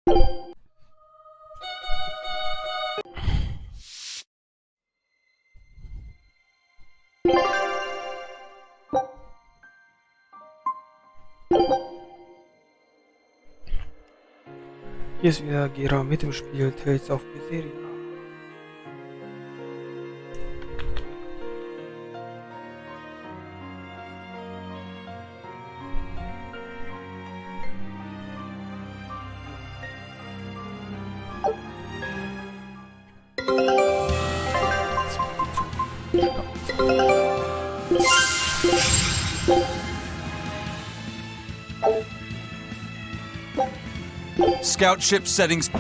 Hier ist wieder Gera mit dem Spiel Tales of Berseria. Scout ship settings.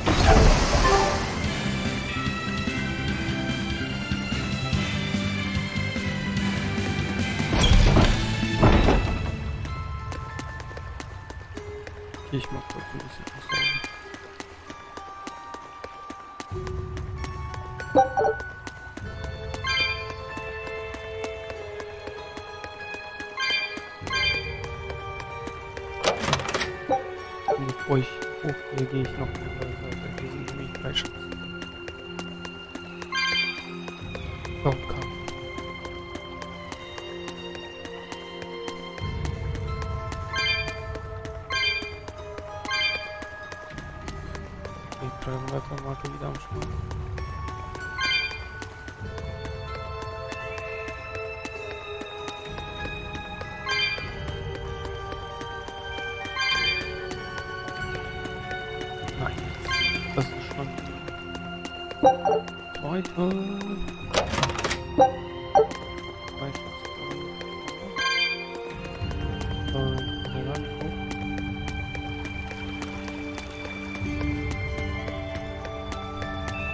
Gehe ich mal kurz ein bisschen aussaugen. Und bevor ich hochgehe, gehe ich noch die andere Seite. Hier sind nämlich 3 Schatzen. Zocken. Die 300er Marke wieder am Start. Nein, das ist schon zweite.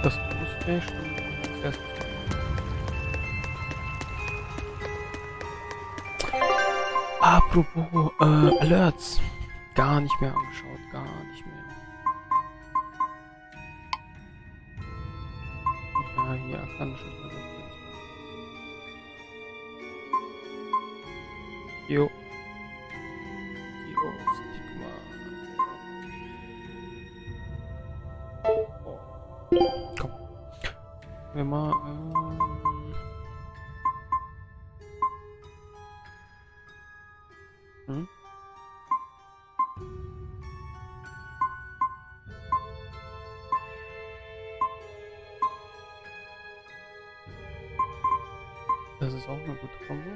Das wusste ich schon als erstes. Apropos Alerts. Gar nicht mehr angeschaut, gar nicht mehr. Ja, hier kann ich nicht mehr so kurz machen. Jo. Jo, Stigma. Komm. Wir mal. Das ist auch eine gute Kombo.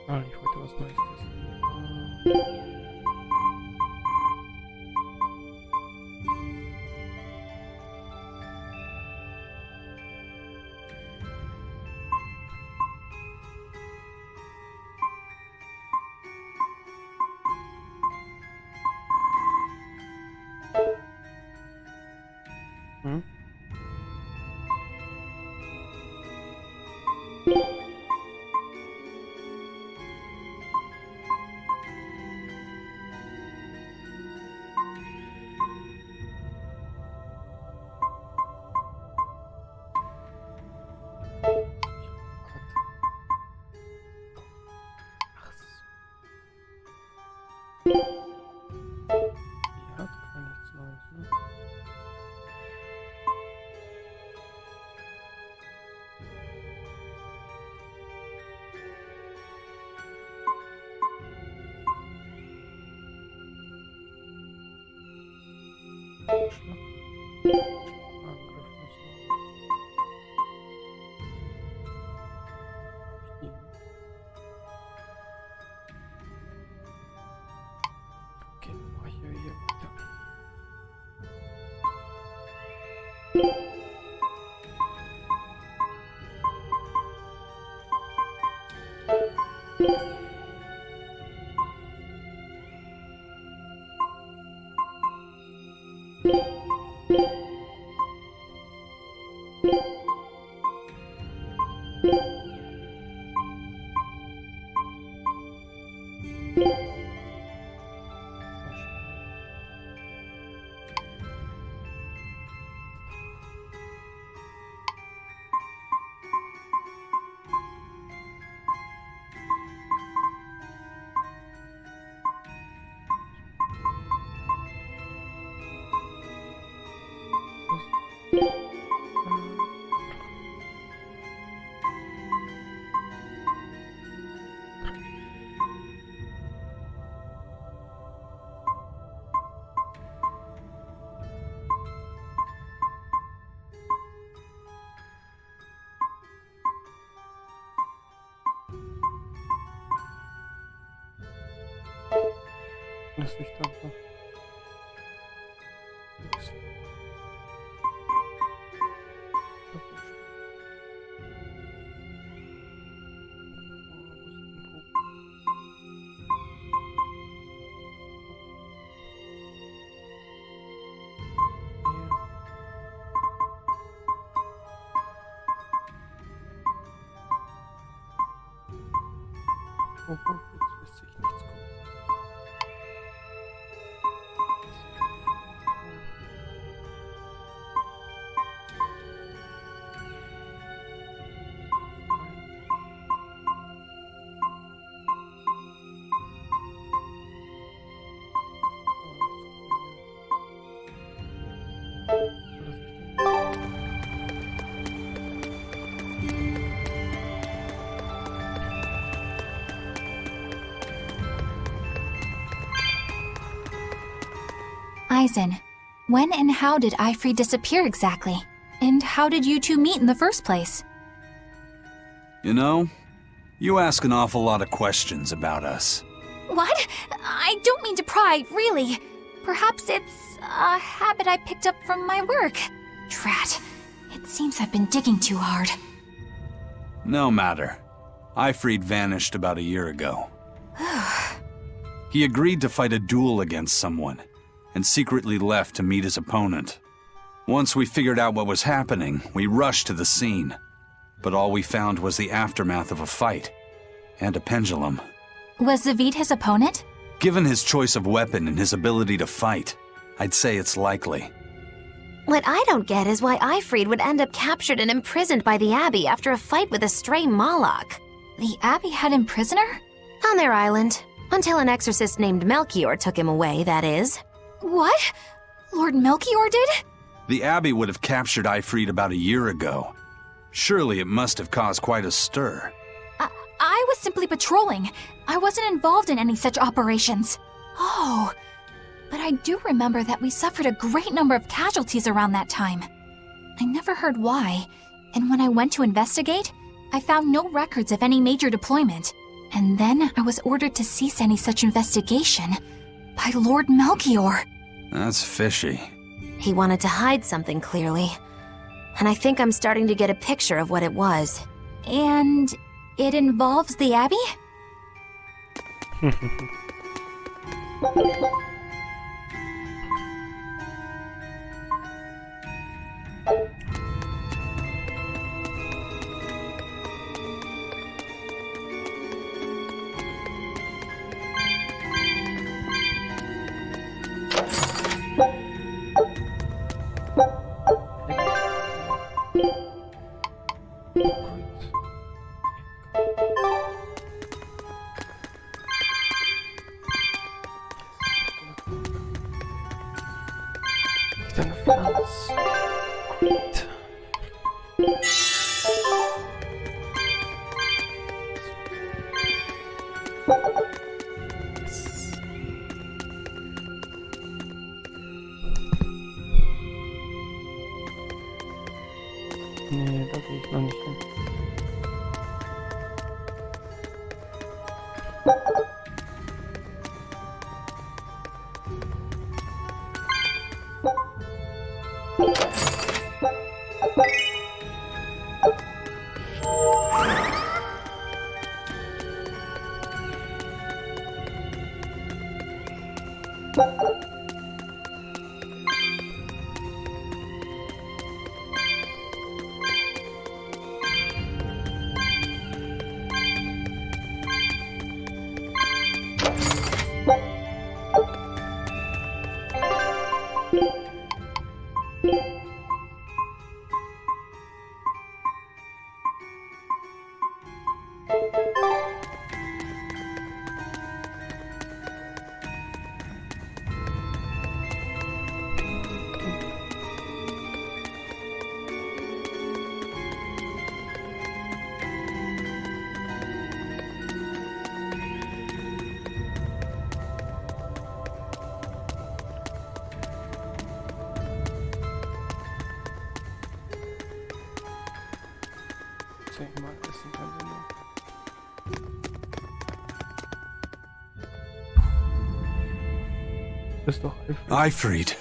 Ich wollte was Neues testen. Hat gar nichts Neues, ne? Angriff muss noch. Okay, dann mache ich hier weiter. Lass mich da so. Oh, jetzt lässt sich nichts kommen. Eisen, when and how did Eifried disappear exactly? And how did you two meet in the first place? You know, you ask an awful lot of questions about us. What? I don't mean to pry, really. Perhaps it's a habit I picked up from my work. Drat. It seems I've been digging too hard. No matter. Eifried vanished about a year ago. He agreed to fight a duel against someone, and secretly left to meet his opponent. Once we figured out what was happening, we rushed to the scene. But all we found was the aftermath of a fight, and a pendulum. Was Zavid his opponent? Given his choice of weapon and his ability to fight, I'd say it's likely. What I don't get is why Eifried would end up captured and imprisoned by the Abbey after a fight with a stray Moloch. The Abbey had him prisoner? On their island. Until an exorcist named Melchior took him away, that is. What? Lord Melchior did? The Abbey would have captured Eifried about a year ago. Surely it must have caused quite a stir. I was simply patrolling. I wasn't involved in any such operations. Oh, but I do remember that we suffered a great number of casualties around that time. I never heard why, and when I went to investigate, I found no records of any major deployment. And then I was ordered to cease any such investigation by Lord Melchior. That's fishy. He wanted to hide something, clearly. And I think I'm starting to get a picture of what it was. And it involves the Abbey? Then France. Great. Nee, da gehe ich noch nicht hin. Zeg maar, dat is niet helemaal. Dat is toch even. Ifrid.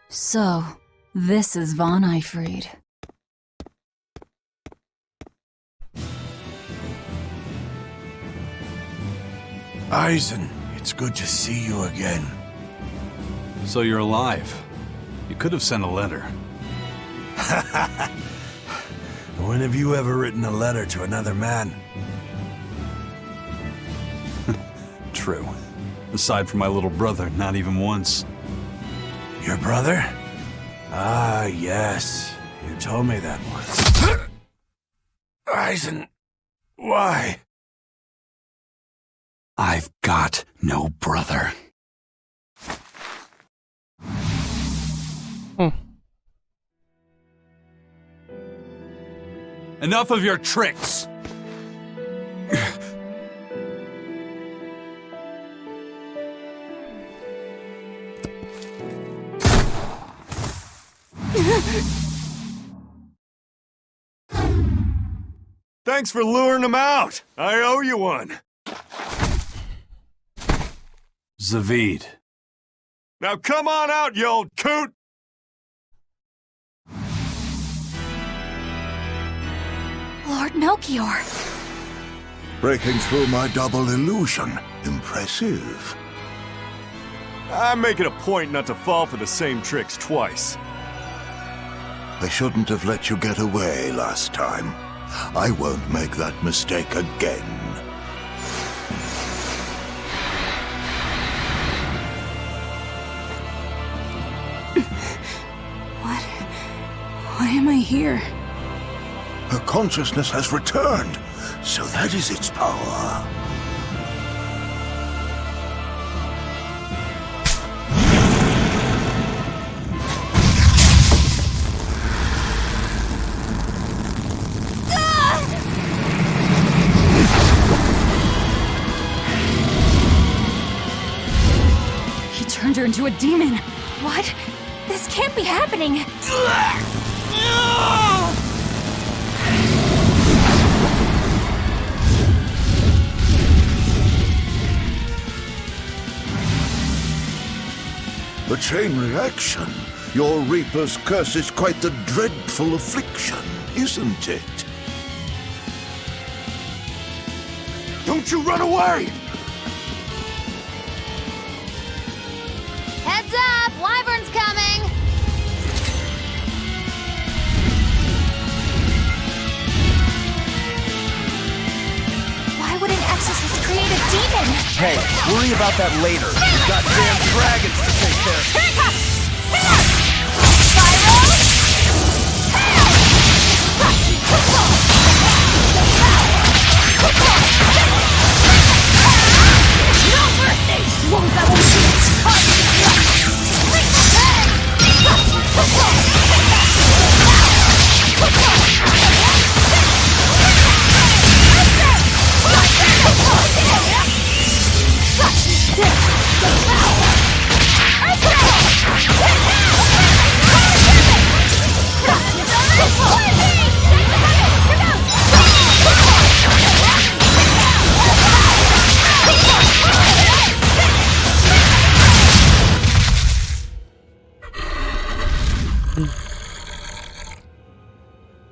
So, this is Von Ifrid. Eisen, it's good to see you again. So you're alive. You could have sent a letter. When have you ever written a letter to another man? True. Aside from my little brother, not even once. Your brother? Ah, yes. You told me that once. Eisen, why? I've got no brother. Enough of your tricks! Thanks for luring him out. I owe you one. Zavid. Now come on out, you old coot! Lord Melchior. Breaking through my double illusion. Impressive. I'm making a point not to fall for the same tricks twice. I shouldn't have let you get away last time. I won't make that mistake again. Why am I here? Her consciousness has returned, so that is its power. He turned her into a demon. What? This can't be happening. The chain reaction. Your Reaper's curse is quite the dreadful affliction, isn't it? Don't you run away! Heads up! Wyvern's coming! Why would an exorcist create a demon? Hey, worry about that later. We've got damn dragons to take care of. Here it comes! Spyro! No mercy! Won't that won't see its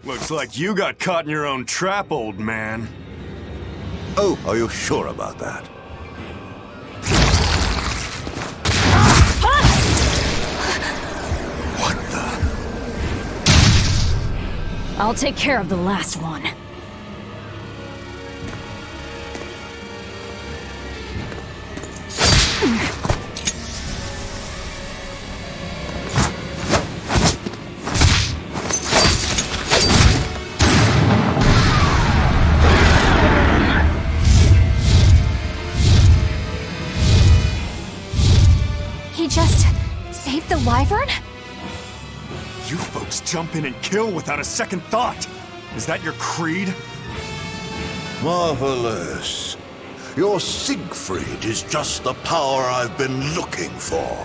Looks like you got caught in your own trap, old man. Oh, are you sure about that? I'll take care of the last one. He just saved the wyvern? You folks jump in and kill without a second thought. Is that your creed? Marvelous. Your Siegfried is just the power I've been looking for.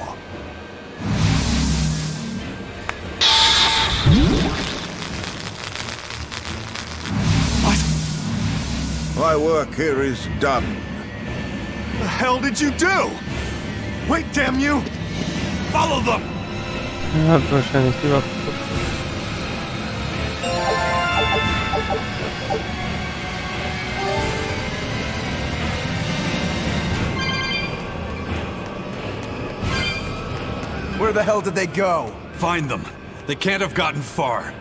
What? My work here is done. The hell did you do? Wait, damn you! Follow them! Wahrscheinlich die Waffe. Where the hell did they go? Find them. They can't have gotten far.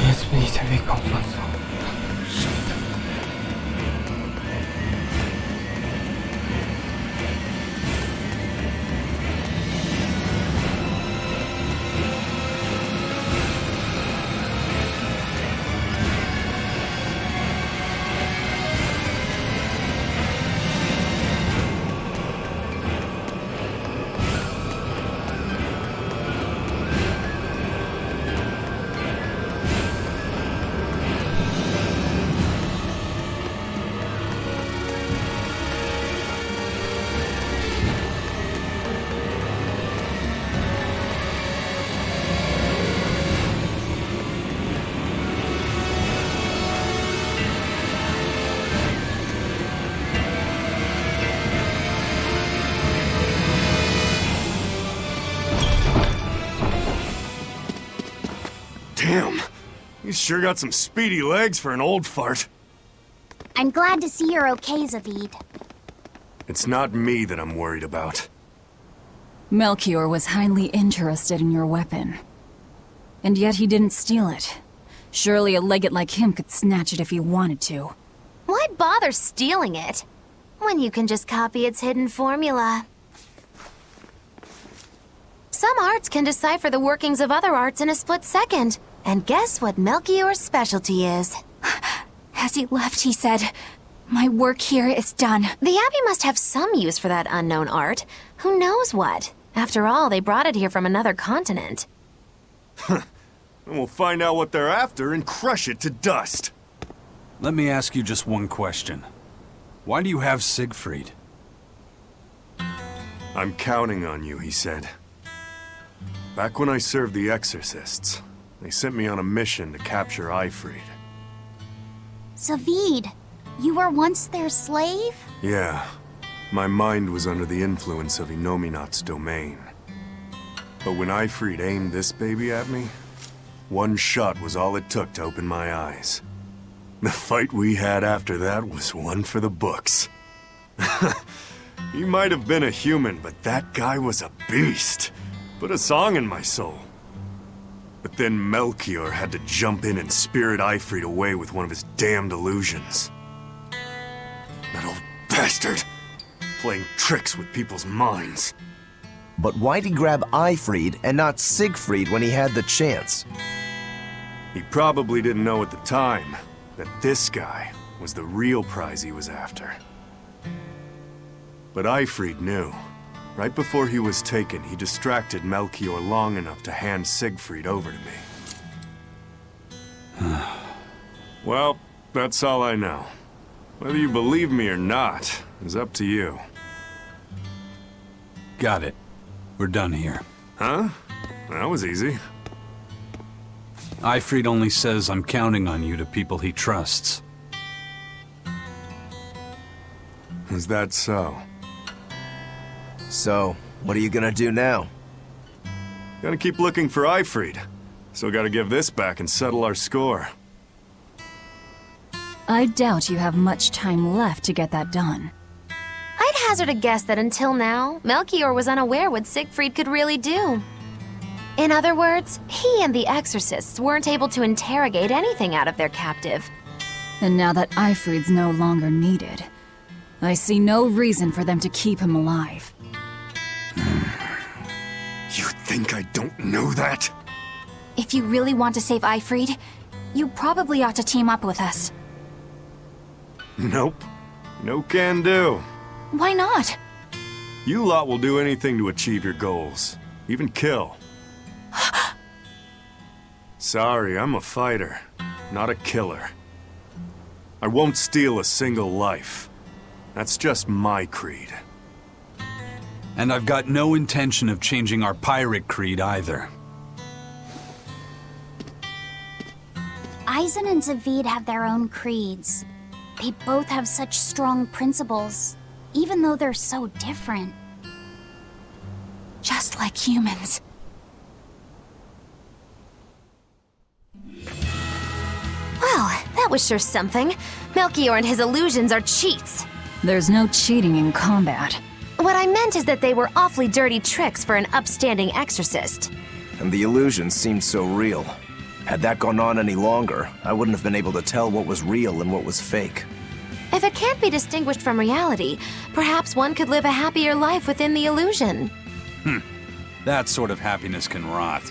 Jetzt bin ich der Weg auf was. Damn. He's sure got some speedy legs for an old fart. I'm glad to see you're okay, Zavid. It's not me that I'm worried about. Melchior was highly interested in your weapon. And yet he didn't steal it. Surely a legate like him could snatch it if he wanted to. Why bother stealing it when you can just copy its hidden formula? Some arts can decipher the workings of other arts in a split second. And guess what Melchior's specialty is? As he left, he said, "My work here is done." The Abbey must have some use for that unknown art. Who knows what? After all, they brought it here from another continent. And we'll find out what they're after and crush it to dust. Let me ask you just one question. Why do you have Siegfried? I'm counting on you, he said. Back when I served the Exorcists, they sent me on a mission to capture Eifried. Zavid, you were once their slave? Yeah. My mind was under the influence of Inominat's domain. But when Eifried aimed this baby at me, one shot was all it took to open my eyes. The fight we had after that was one for the books. He might have been a human, but that guy was a beast. Put a song in my soul. But then Melchior had to jump in and spirit Eifried away with one of his damned illusions. That old bastard! Playing tricks with people's minds. But why'd he grab Eifried and not Siegfried when he had the chance? He probably didn't know at the time that this guy was the real prize he was after. But Eifried knew. Right before he was taken, he distracted Melchior long enough to hand Siegfried over to me. Well, that's all I know. Whether you believe me or not is up to you. Got it. We're done here. Huh? That was easy. Ifrid only says I'm counting on you to people he trusts. Is that so? So, what are you gonna do now? Gotta keep looking for Ifrid. Still gotta give this back and settle our score. I doubt you have much time left to get that done. I'd hazard a guess that until now, Melchior was unaware what Siegfried could really do. In other words, he and the exorcists weren't able to interrogate anything out of their captive. And now that Ifrid's no longer needed, I see no reason for them to keep him alive. You think I don't know that? If you really want to save Ifrid, you probably ought to team up with us. Nope. No can do. Why not? You lot will do anything to achieve your goals. Even kill. Sorry, I'm a fighter, not a killer. I won't steal a single life. That's just my creed. And I've got no intention of changing our pirate creed either. Eisen and Zavid have their own creeds. They both have such strong principles, even though they're so different. Just like humans. Well, that was sure something. Melchior and his illusions are cheats. There's no cheating in combat. What I meant is that they were awfully dirty tricks for an upstanding exorcist. And the illusions seemed so real. Had that gone on any longer, I wouldn't have been able to tell what was real and what was fake. If it can't be distinguished from reality, perhaps one could live a happier life within the illusion. That sort of happiness can rot.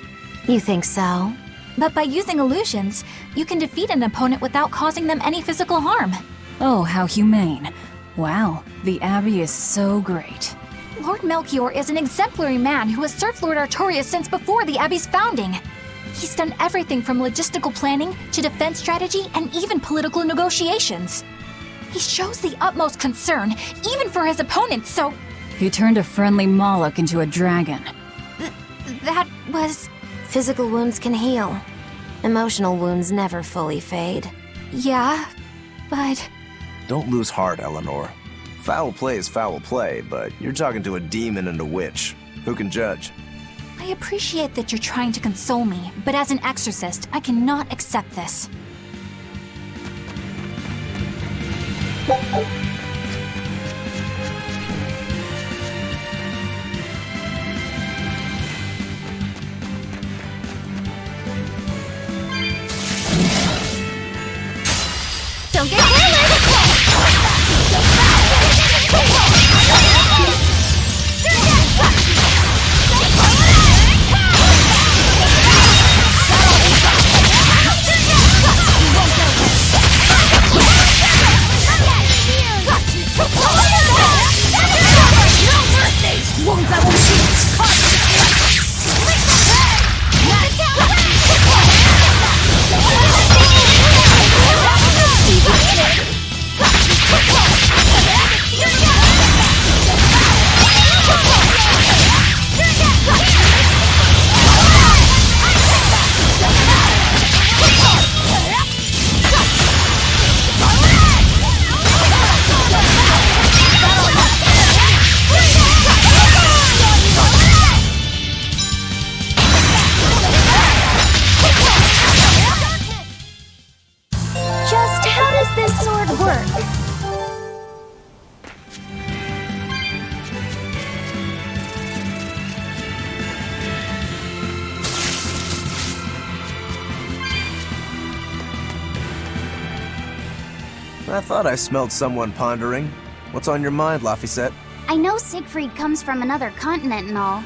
You think so? But by using illusions, you can defeat an opponent without causing them any physical harm. Oh, how humane. Wow, the Abbey is so great. Lord Melchior is an exemplary man who has served Lord Artorias since before the Abbey's founding. He's done everything from logistical planning to defense strategy and even political negotiations. He shows the utmost concern, even for his opponents, so... He turned a friendly Moloch into a dragon. That was... Physical wounds can heal. Emotional wounds never fully fade. Yeah, but... Don't lose heart, Eleanor. Foul play is foul play, but you're talking to a demon and a witch. Who can judge? I appreciate that you're trying to console me, but as an exorcist, I cannot accept this. Don't get careless! Just how does this sword work? I thought I smelled someone pondering. What's on your mind, Laphicet? I know Siegfried comes from another continent and all,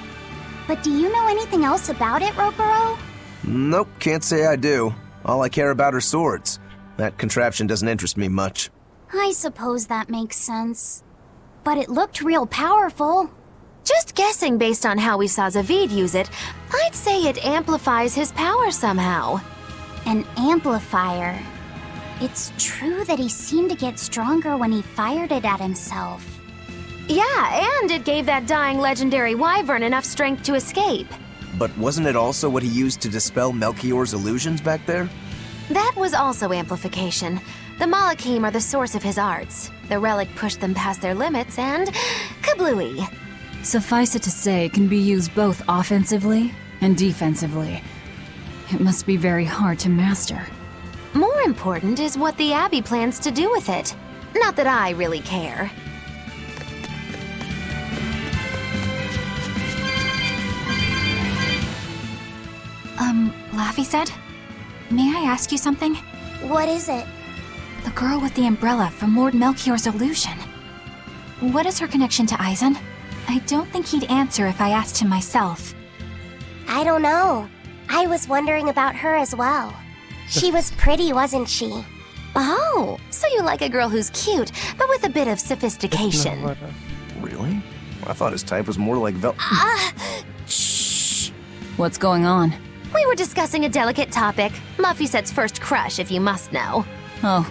but do you know anything else about it, Ropero? Nope, can't say I do. All I care about are swords. That contraption doesn't interest me much. I suppose that makes sense. But it looked real powerful. Just guessing based on how we saw Zavid use it, I'd say it amplifies his power somehow. An amplifier. It's true that he seemed to get stronger when he fired it at himself. Yeah, and it gave that dying legendary wyvern enough strength to escape. But wasn't it also what he used to dispel Melchior's illusions back there? That was also amplification. The Malachim are the source of his arts. The relic pushed them past their limits and kablooey. Suffice it to say, it can be used both offensively and defensively. It must be very hard to master. More important is what the Abbey plans to do with it. Not that I really care. Laphicet? May I ask you something? What is it? The girl with the umbrella from Lord Melchior's illusion. What is her connection to Eisen? I don't think he'd answer if I asked him myself. I don't know. I was wondering about her as well. She was pretty, wasn't she? Oh, so you like a girl who's cute, but with a bit of sophistication. Really? I thought his type was more like Shh. What's going on? We were discussing a delicate topic. Laphicet's first crush, if you must know. Oh,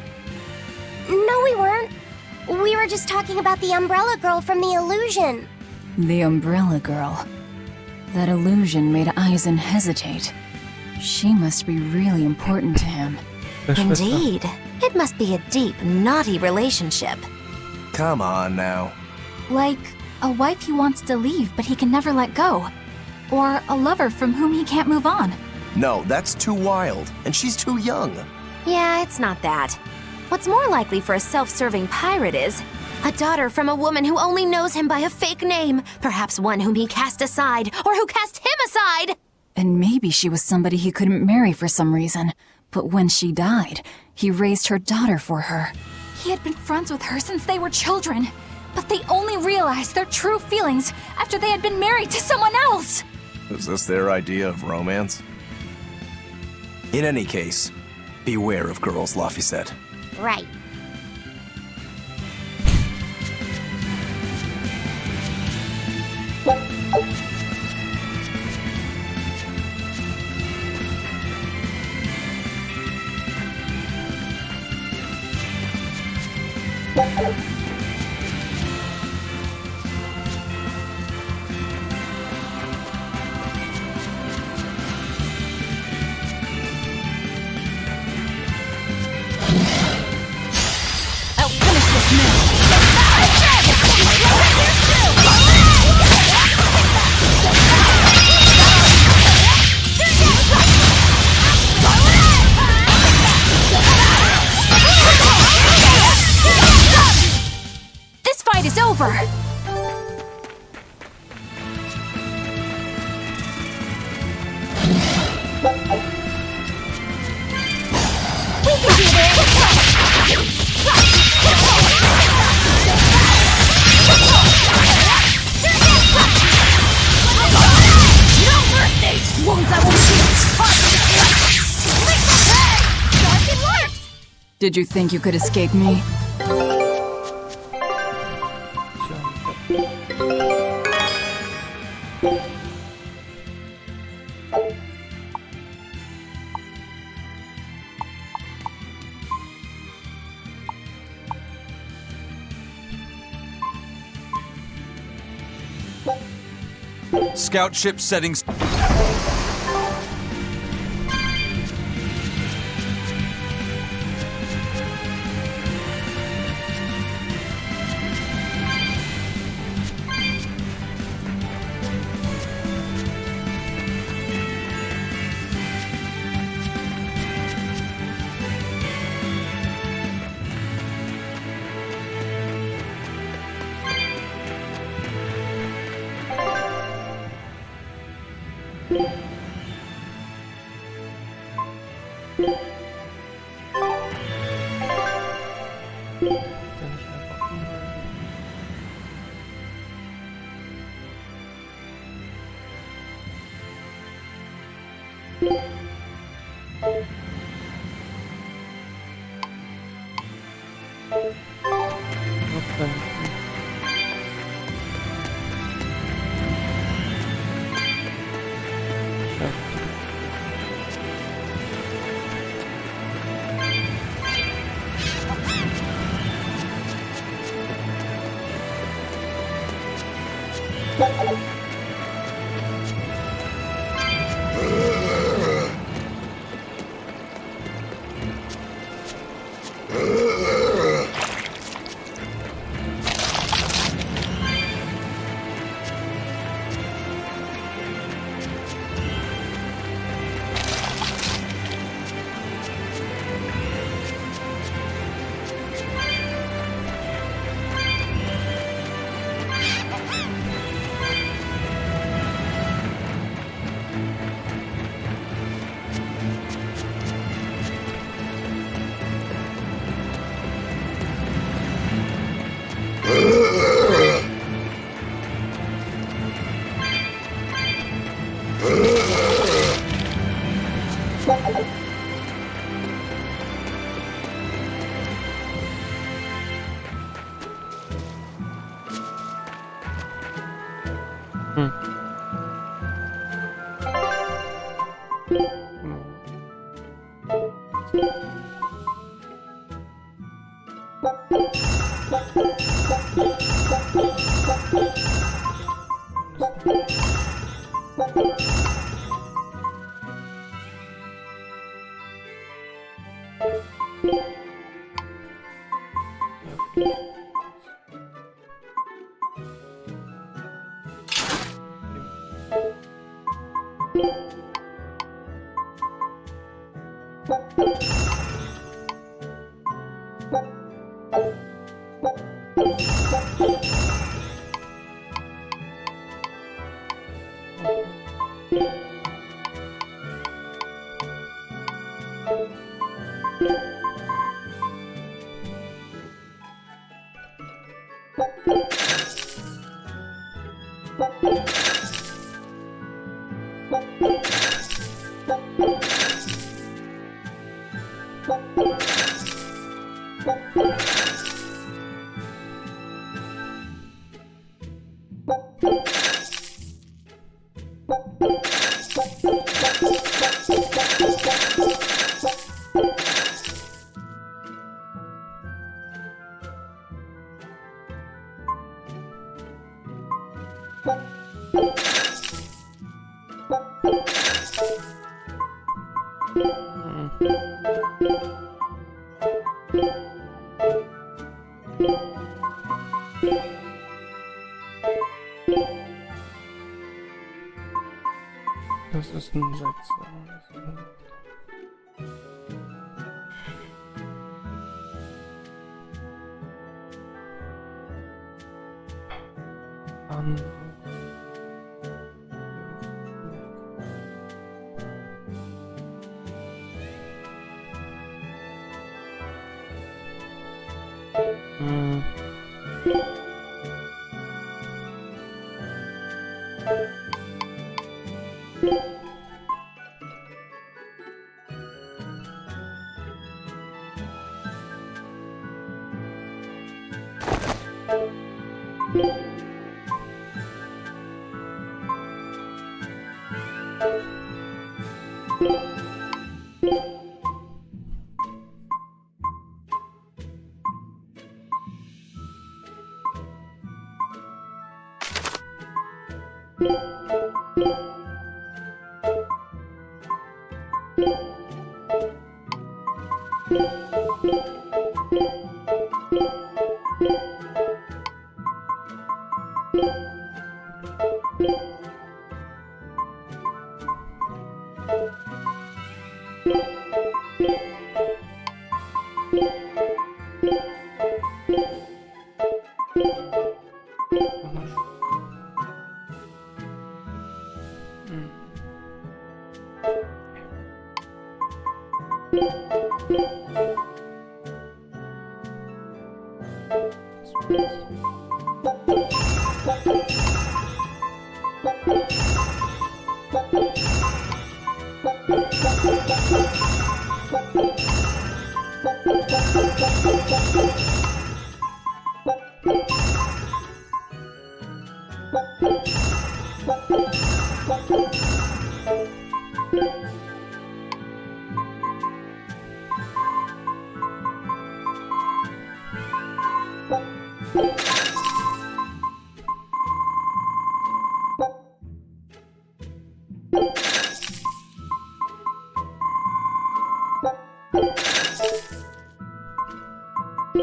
No, we weren't. We were just talking about the umbrella girl from the illusion. the umbrella girl. That illusion made Eisen hesitate. She must be really important to him. Indeed. It must be a deep, naughty relationship. Come on now. Like a wife he wants to leave but he can never let go. Or a lover from whom he can't move on. No, that's too wild, and she's too young. Yeah, it's not that. What's more likely for a self-serving pirate is a daughter from a woman who only knows him by a fake name, perhaps one whom he cast aside, or who cast him aside! And maybe she was somebody he couldn't marry for some reason. But when she died, he raised her daughter for her. He had been friends with her since they were children. But they only realized their true feelings after they had been married to someone else. Is this their idea of romance? In any case, beware of girls, Laphicet. Right. This fight is over! Did you think you could escape me? Scout ship settings. Das ist ein Sechser. Dann Now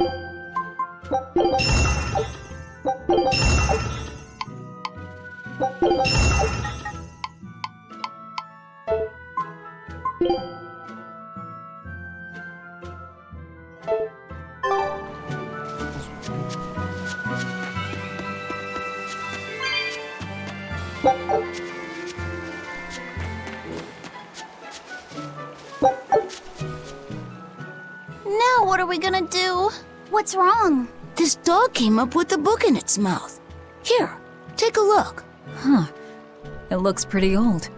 what are we gonna do? What's wrong? This dog came up with a book in its mouth. Here, take a look. Huh. It looks pretty old.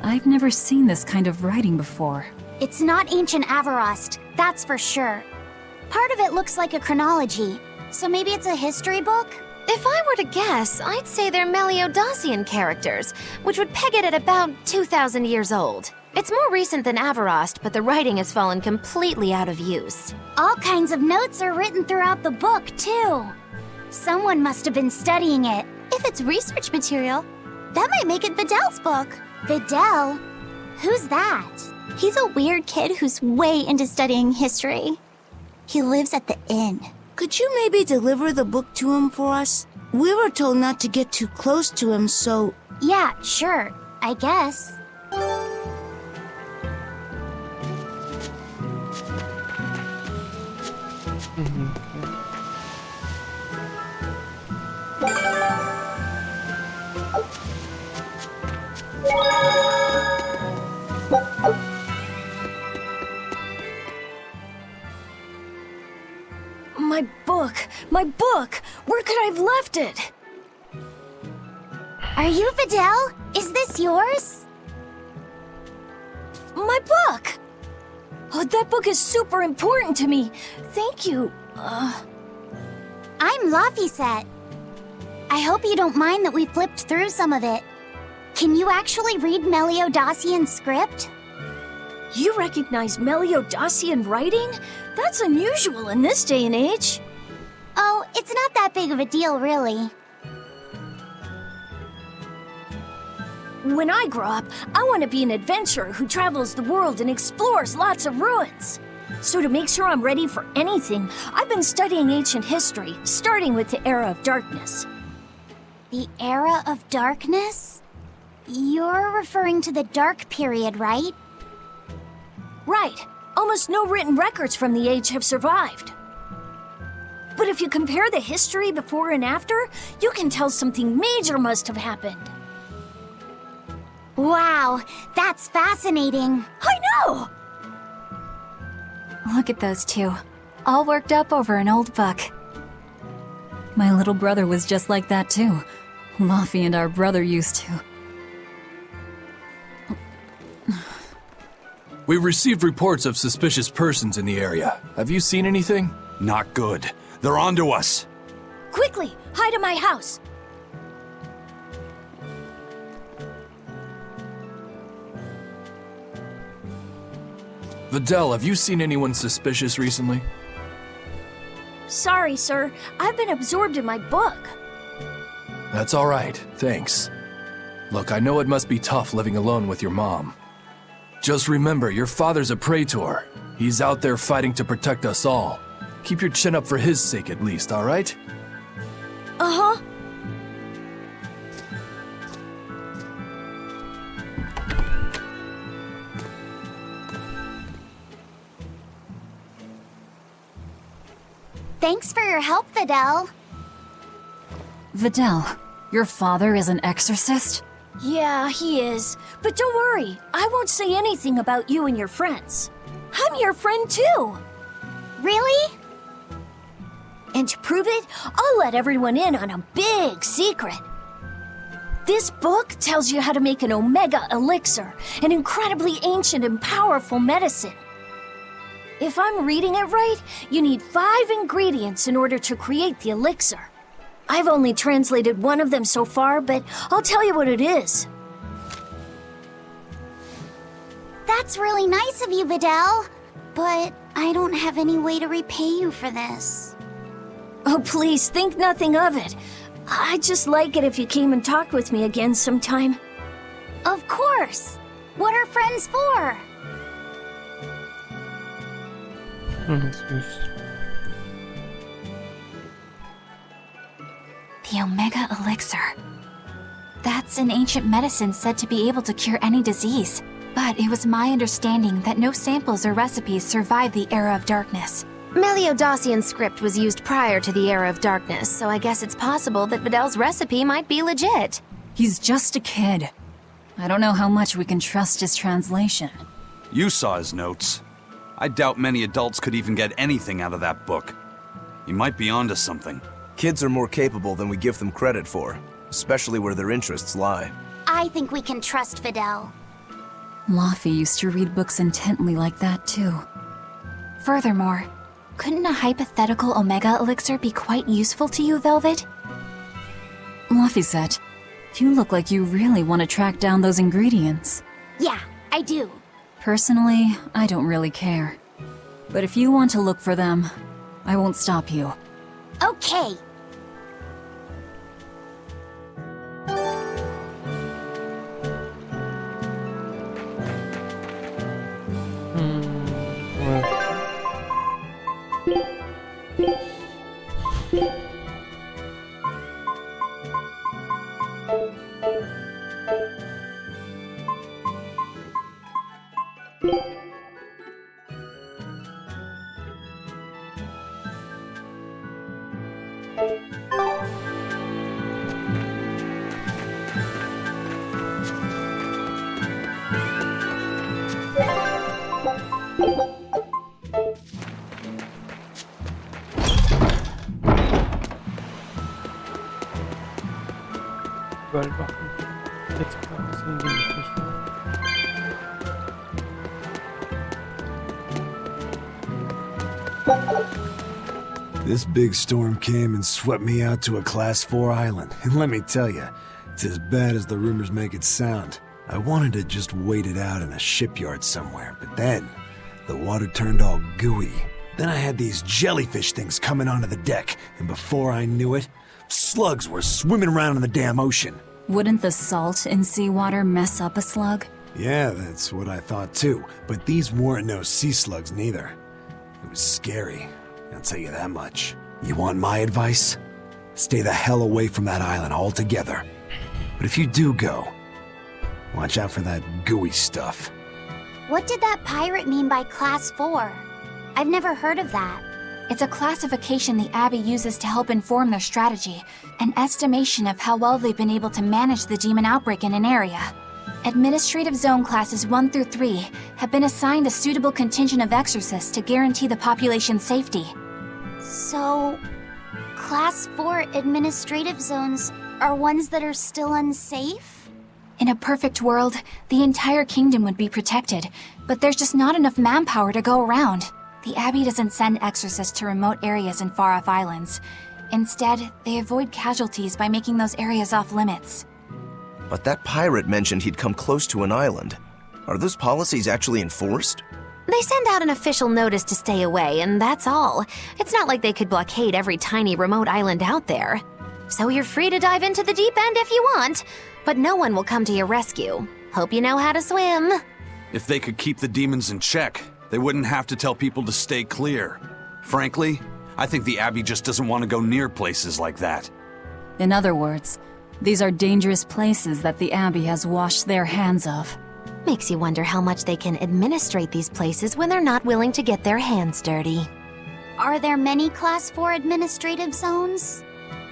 I've never seen this kind of writing before. It's not ancient Avarost, that's for sure. Part of it looks like a chronology, so maybe it's a history book? If I were to guess, I'd say they're Meliodosian characters, which would peg it at about 2,000 years old. It's more recent than Avarost, but the writing has fallen completely out of use. All kinds of notes are written throughout the book, too. Someone must have been studying it. If it's research material, that might make it Videl's book. Videl? Who's that? He's a weird kid who's way into studying history. He lives at the inn. Could you maybe deliver the book to him for us? We were told not to get too close to him, so... Yeah, sure. I guess. My book! My book! Where could I have left it? Are you Videl? Is this yours? My book! Oh, that book is super important to me. Thank you. I'm Laphicet. I hope you don't mind that we flipped through some of it. Can you actually read Meliodosian script? You recognize Meliodosian writing? That's unusual in this day and age. Oh, it's not that big of a deal, really. When I grow up, I want to be an adventurer who travels the world and explores lots of ruins. So to make sure I'm ready for anything, I've been studying ancient history, starting with the Era of Darkness. The Era of Darkness? You're referring to the Dark Period, right? Right. Almost no written records from the age have survived. But if you compare the history before and after, you can tell something major must have happened. Wow, that's fascinating. I know! Look at those two, all worked up over an old book. My little brother was just like that too. Luffy and our brother used to. We've received reports of suspicious persons in the area. Have you seen anything? Not good. They're onto us. Quickly, hide in my house. Videl, have you seen anyone suspicious recently? Sorry, sir. I've been absorbed in my book. That's all right, thanks. Look, I know it must be tough living alone with your mom. Just remember, your father's a praetor. He's out there fighting to protect us all. Keep your chin up for his sake at least, all right? Uh-huh. Thanks for your help, Videl. Videl, your father is an exorcist? Yeah, he is. But don't worry, I won't say anything about you and your friends. I'm your friend too. Really? And to prove it, I'll let everyone in on a big secret. This book tells you how to make an Omega Elixir, an incredibly ancient and powerful medicine. If I'm reading it right, you need 5 ingredients in order to create the elixir. I've only translated one of them so far, but I'll tell you what it is. That's really nice of you, Videl. But I don't have any way to repay you for this. Oh, please, think nothing of it. I'd just like it if you came and talked with me again sometime. Of course. What are friends for? The Omega Elixir. That's an ancient medicine said to be able to cure any disease. But it was my understanding that no samples or recipes survived the Era of Darkness. Meliodacian script was used prior to the Era of Darkness, so I guess it's possible that Videl's recipe might be legit. He's just a kid. I don't know how much we can trust his translation. You saw his notes. I doubt many adults could even get anything out of that book. He might be onto something. Kids are more capable than we give them credit for, especially where their interests lie. I think we can trust Videl. Laufey used to read books intently like that, too. Furthermore, couldn't a hypothetical Omega Elixir be quite useful to you, Velvet? Laufey, you look like you really want to track down those ingredients. Yeah, I do. Personally, I don't really care. But if you want to look for them, I won't stop you. Okay. Jetzt sehen wir mich nicht mehr. This big storm came and swept me out to a Class 4 island, and let me tell you, it's as bad as the rumors make it sound. I wanted to just wait it out in a shipyard somewhere, but then the water turned all gooey. Then I had these jellyfish things coming onto the deck, and before I knew it, slugs were swimming around in the damn ocean. Wouldn't the salt in seawater mess up a slug? Yeah, that's what I thought too, but these weren't no sea slugs neither. It was scary, I'll tell you that much. You want my advice? Stay the hell away from that island altogether. But if you do go, watch out for that gooey stuff. What did that pirate mean by Class 4? I've never heard of that. It's a classification the Abbey uses to help inform their strategy, an estimation of how well they've been able to manage the demon outbreak in an area. Administrative Zone Classes 1 through 3 have been assigned a suitable contingent of exorcists to guarantee the population's safety. So, Class 4 administrative zones are ones that are still unsafe? In a perfect world, the entire kingdom would be protected, but there's just not enough manpower to go around. The Abbey doesn't send exorcists to remote areas and far-off islands. Instead, they avoid casualties by making those areas off-limits. But that pirate mentioned he'd come close to an island. Are those policies actually enforced? They send out an official notice to stay away, and that's all. It's not like they could blockade every tiny remote island out there. So you're free to dive into the deep end if you want, but no one will come to your rescue. Hope you know how to swim. If they could keep the demons in check, they wouldn't have to tell people to stay clear. Frankly, I think the Abbey just doesn't want to go near places like that. In other words, these are dangerous places that the Abbey has washed their hands of. Makes you wonder how much they can administrate these places when they're not willing to get their hands dirty. Are there many Class 4 administrative zones?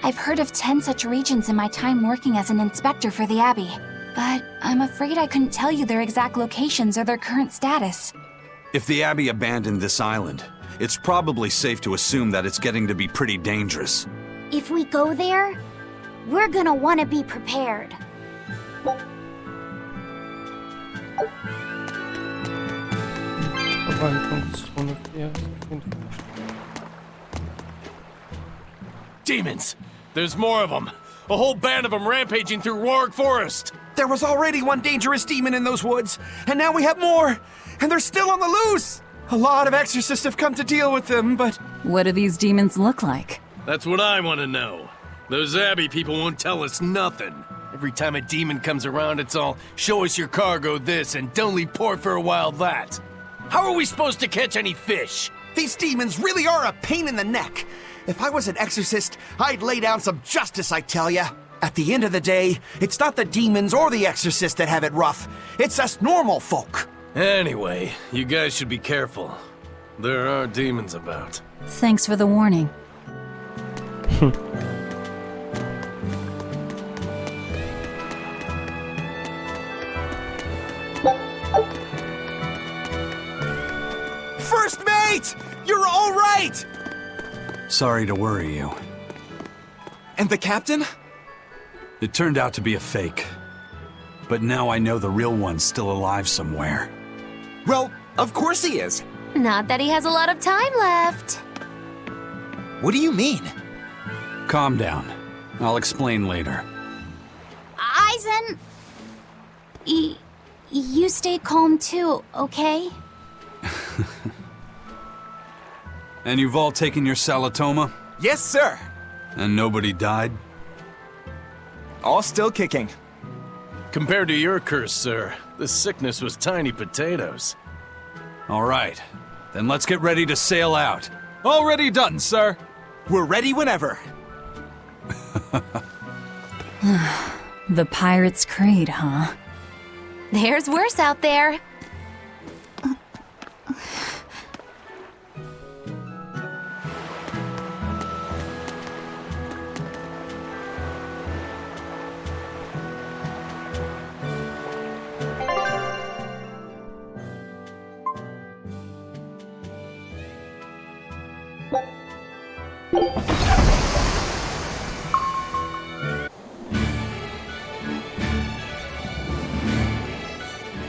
I've heard of 10 such regions in my time working as an inspector for the Abbey, but I'm afraid I couldn't tell you their exact locations or their current status. If the Abbey abandoned this island, it's probably safe to assume that it's getting to be pretty dangerous. If we go there, we're gonna want to be prepared. Demons! There's more of them! A whole band of them rampaging through Roark Forest! There was already one dangerous demon in those woods, and now we have more! And they're still on the loose! A lot of exorcists have come to deal with them, but... What do these demons look like? That's what I want to know. Those Abbey people won't tell us nothing. Every time a demon comes around, it's all, show us your cargo this, and don't leave port for a while that. How are we supposed to catch any fish? These demons really are a pain in the neck. If I was an exorcist, I'd lay down some justice, I tell ya. At the end of the day, it's not the demons or the exorcists that have it rough. It's us normal folk. Anyway, you guys should be careful. There are demons about. Thanks for the warning. First mate! You're all right! Sorry to worry you. And the captain? It turned out to be a fake. But now I know the real one's still alive somewhere. Well, of course he is. Not that he has a lot of time left. What do you mean? Calm down. I'll explain later. Aizen! You stay calm too, okay? And you've all taken your Salatoma? Yes, sir. And nobody died? All still kicking. Compared to your curse, sir, this sickness was tiny potatoes. All right. Then let's get ready to sail out. Already done, sir. We're ready whenever. The Pirate's Creed, huh? There's worse out there.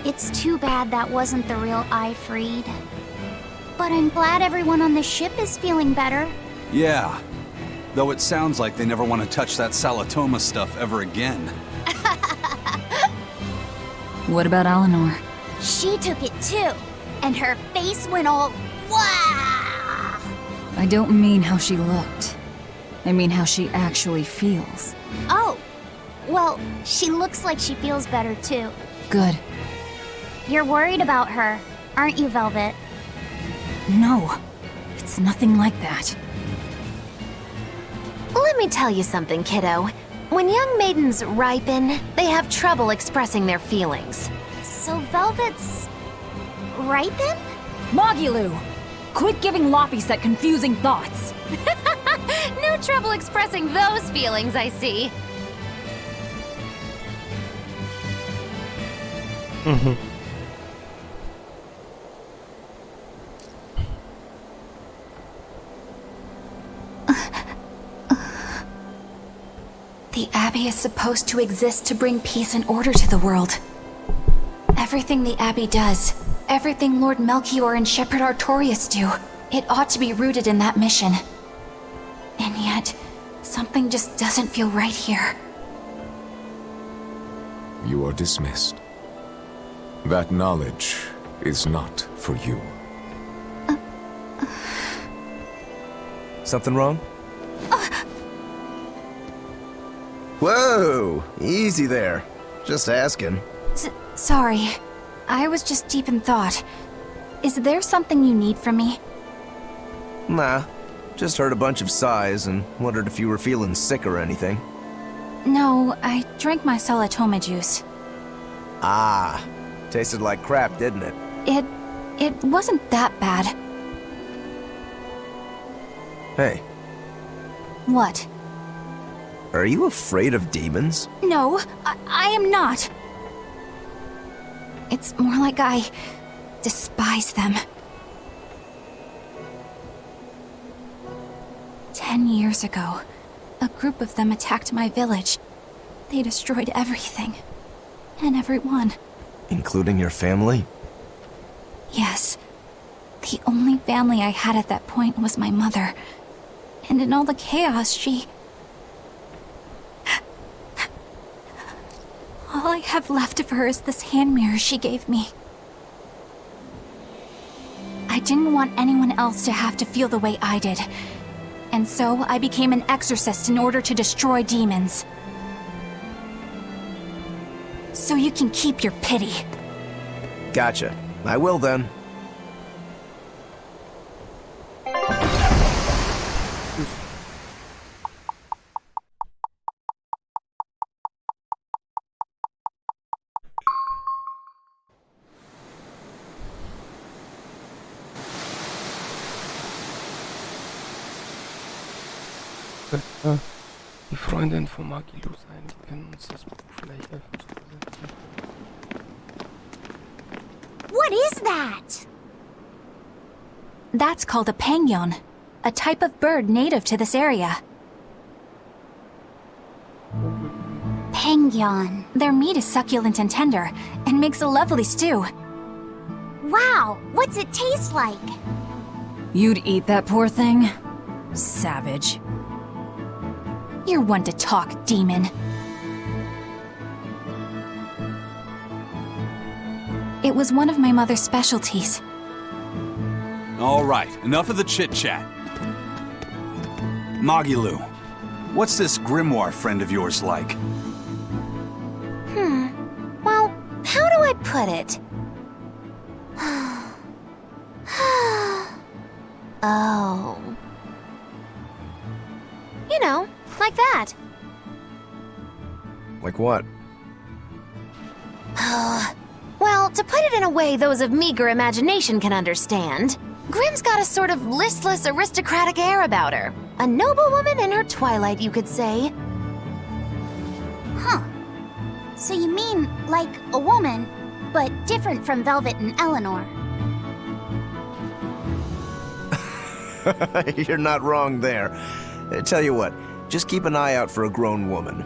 It's too bad that wasn't the real Ifreed. But I'm glad everyone on the ship is feeling better. Yeah. Though it sounds like they never want to touch that Salatoma stuff ever again. What about Eleanor? She took it too, and her face went all wow. I don't mean how she looked. I mean how she actually feels. Oh, well, she looks like she feels better too. Good. You're worried about her, aren't you, Velvet? No, it's nothing like that. Let me tell you something, kiddo. When young maidens ripen, they have trouble expressing their feelings. So Velvet's... ripen? Mogilu! Quit giving Laphicet confusing thoughts! No trouble expressing those feelings, I see. The Abbey is supposed to exist to bring peace and order to the world. Everything the Abbey does, everything Lord Melchior and Shepherd Artorias do, it ought to be rooted in that mission. And yet, something just doesn't feel right here. You are dismissed. That knowledge is not for you. Something wrong? Whoa! Easy there. Just asking. Sorry. I was just deep in thought. Is there something you need from me? Nah. Just heard a bunch of sighs and wondered if you were feeling sick or anything. No, I drank my Salatoma juice. Ah. Tasted like crap, didn't it? It wasn't that bad. Hey, What? are you afraid of demons? No, I am not. It's more like I despise them. 10 years ago, a group of them attacked my village. They destroyed everything. And everyone. Including your family? Yes. The only family I had at that point was my mother. And in all the chaos, she... All I have left of her is this hand mirror she gave me. I didn't want anyone else to have to feel the way I did. And so I became an exorcist in order to destroy demons. So you can keep your pity. Gotcha. I will then. Könnte die Freundin von Magilu sein. Die können uns das Buch vielleicht helfen zu übersetzen. What is that? That's called a pangyon, a type of bird native to this area. Pangyon. Their meat is succulent and tender, and makes a lovely stew. Wow, what's it taste like? You'd eat that poor thing? Savage. You're one to talk, demon. It was one of my mother's specialties. All right, enough of the chit-chat. Magilu, what's this grimoire friend of yours like? Well, how do I put it? Oh. You know, like that. Like what? Well, to put it in a way those of meager imagination can understand, Grimm's got a sort of listless, aristocratic air about her. A noble woman in her twilight, you could say. Huh. So you mean like a woman, but different from Velvet and Eleanor. You're not wrong there. Tell you what, just keep an eye out for a grown woman.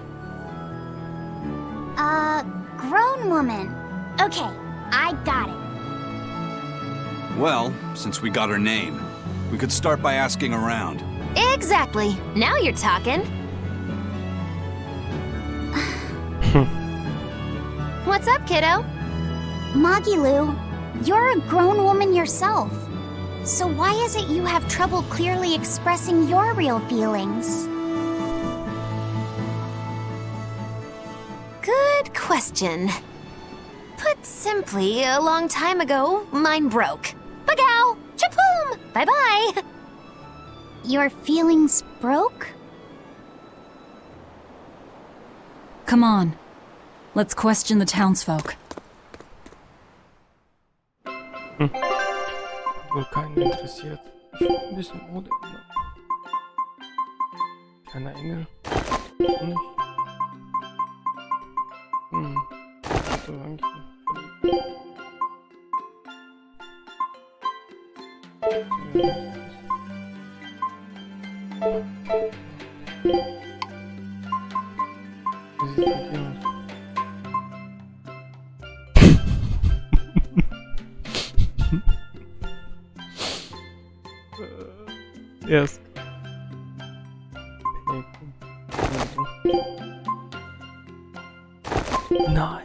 Grown woman. Okay, I got it. Well, since we got her name, we could start by asking around. Exactly. Now you're talking. What's up, kiddo? Magilu, you're a grown woman yourself. So why is it you have trouble clearly expressing your real feelings? Good question. Put simply, a long time ago, mine broke. Bagow! Chapoom! Bye-bye! Your feelings broke? Come on. Let's question the townsfolk. Wohl keinen interessiert. Ich finde ein bisschen Mode. Kleiner Engel. Auch nicht. So lang Wie sieht's mit dir aus? Erst. Nein.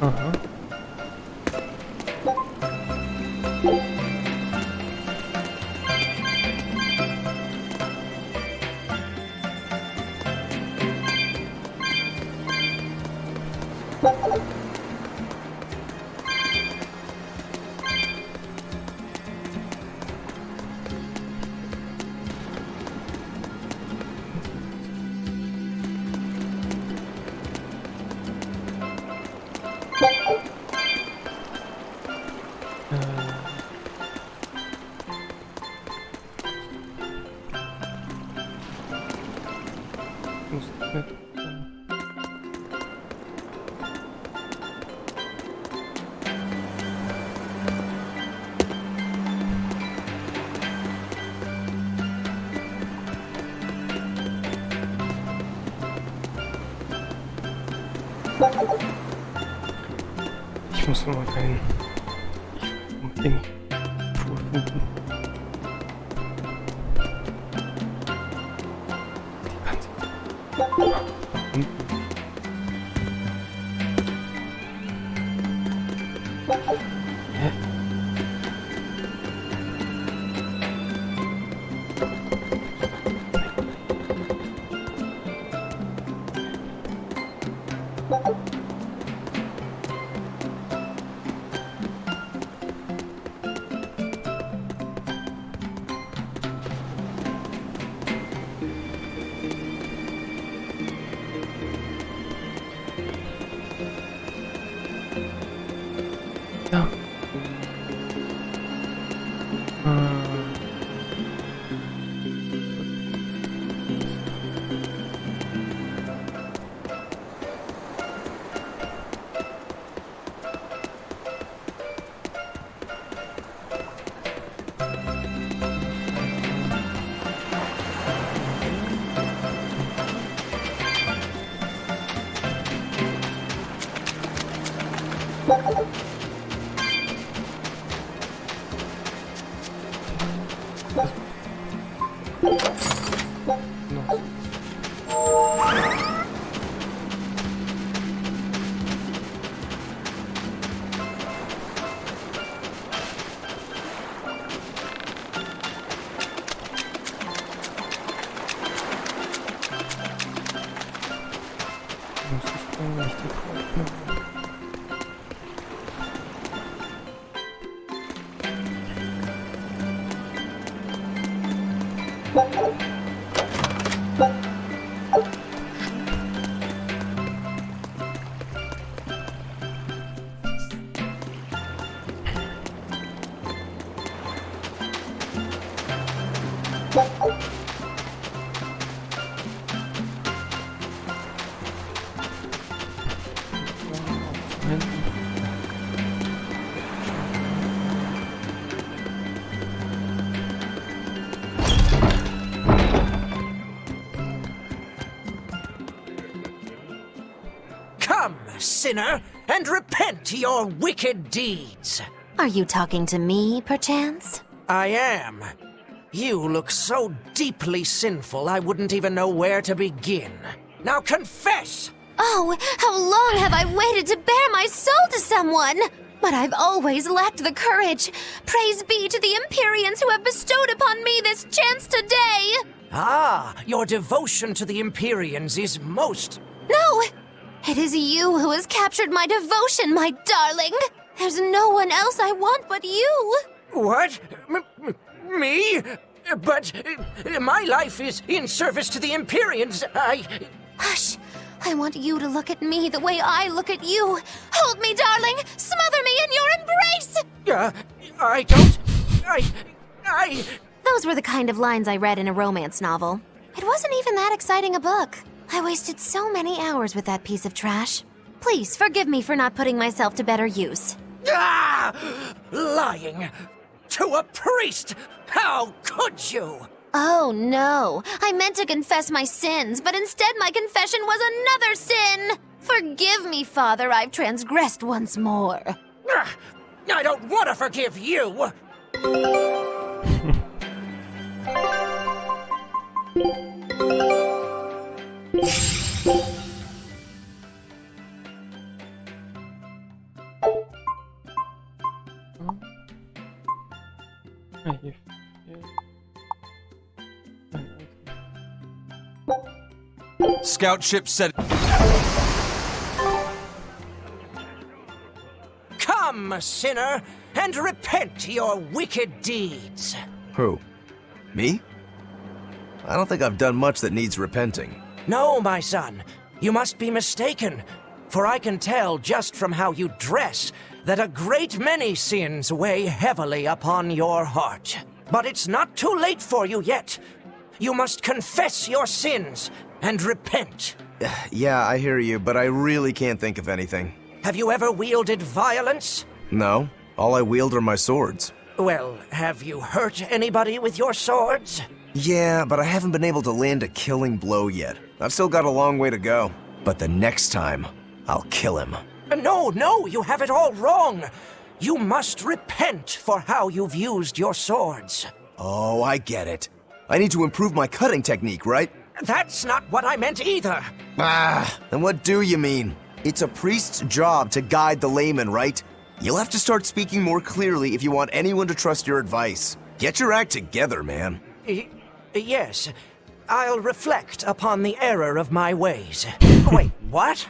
Aha. Ich muss noch mal rein. Ich penting. Ja. Come, sinner, and repent your wicked deeds. Are you talking to me, perchance? I am. You look so deeply sinful, I wouldn't even know where to begin. Now confess! Oh, how long have I waited to bare my soul to someone? But I've always lacked the courage. Praise be to the Empyreans who have bestowed upon me this chance today! Ah, your devotion to the Empyreans is most... No! It is you who has captured my devotion, my darling! There's no one else I want but you! What? Me? But my life is in service to the Empyreans. Hush! I want you to look at me the way I look at you. Hold me, darling! Smother me in your embrace! I don't... Those were the kind of lines I read in a romance novel. It wasn't even that exciting a book. I wasted so many hours with that piece of trash. Please, forgive me for not putting myself to better use. Lying! To a priest! How could you? Oh, no. I meant to confess my sins, but instead my confession was another sin! Forgive me, Father, I've transgressed once more. I don't want to forgive you! Scout ship said... Come, sinner, and repent your wicked deeds. Who? Me? I don't think I've done much that needs repenting. No, my son, you must be mistaken, for I can tell just from how you dress that a great many sins weigh heavily upon your heart. But it's not too late for you yet. You must confess your sins and repent. Yeah, I hear you, but I really can't think of anything. Have you ever wielded violence? No, all I wield are my swords. Well, have you hurt anybody with your swords? Yeah, but I haven't been able to land a killing blow yet. I've still got a long way to go. But the next time, I'll kill him. No, you have it all wrong. you must repent for how you've used your swords. Oh, I get it. I need to improve my cutting technique, right? That's not what I meant either. Ah, then what do you mean? It's a priest's job to guide the layman, right? You'll have to start speaking more clearly if you want anyone to trust your advice. Get your act together, man. Yes, I'll reflect upon the error of my ways. Wait, what?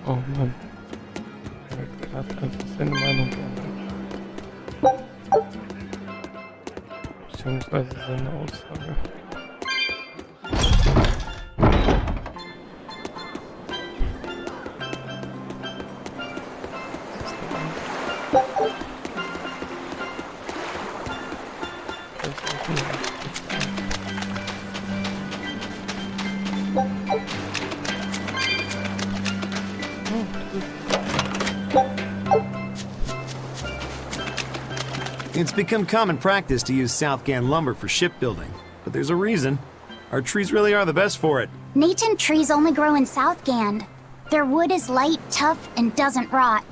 Oh Mann. Er hat gerade einfach seine Meinung geändert. Beziehungsweise seine Aussage. It's become common practice to use Southgan lumber for shipbuilding, but there's a reason. Our trees really are the best for it. Natant trees only grow in Southgand. Their wood is light, tough, and doesn't rot.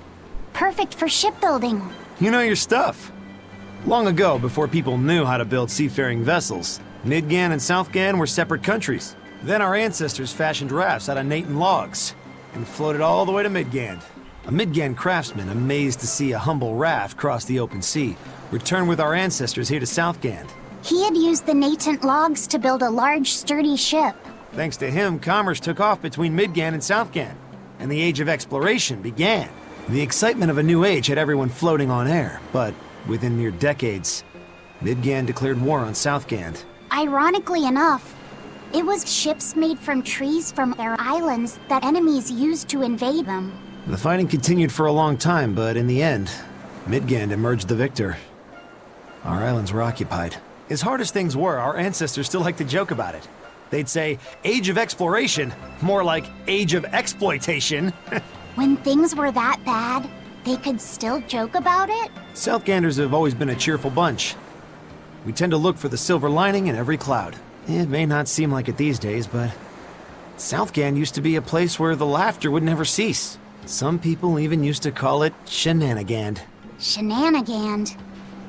Perfect for shipbuilding. You know your stuff. Long ago, before people knew how to build seafaring vessels, Midgan and Southgan were separate countries. Then our ancestors fashioned rafts out of Natant logs and floated all the way to Midgand. A Midgand craftsman, amazed to see a humble raft cross the open sea, returned with our ancestors here to Southgand. He had used the Natant logs to build a large, sturdy ship. Thanks to him, commerce took off between Midgand and Southgand, and the Age of Exploration began. The excitement of a new age had everyone floating on air, but within mere decades, Midgand declared war on Southgand. Ironically enough, it was ships made from trees from their islands that enemies used to invade them. The fighting continued for a long time, but in the end, Midgand emerged the victor. Our islands were occupied. As hard as things were, our ancestors still liked to joke about it. They'd say, Age of Exploration, more like Age of Exploitation. When things were that bad, they could still joke about it? Southganders have always been a cheerful bunch. We tend to look for the silver lining in every cloud. It may not seem like it these days, but Southgand used to be a place where the laughter would never cease. Some people even used to call it Shenanigand. Shenanigand.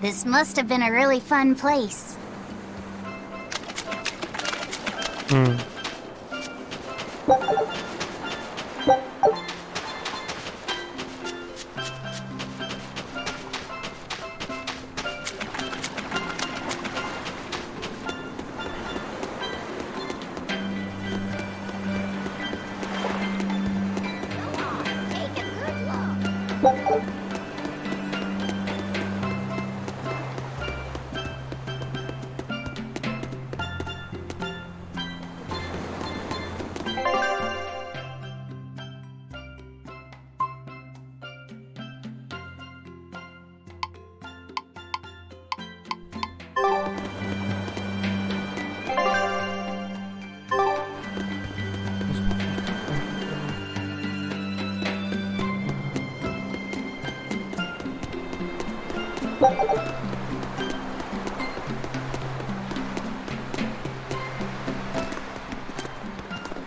This must have been a really fun place.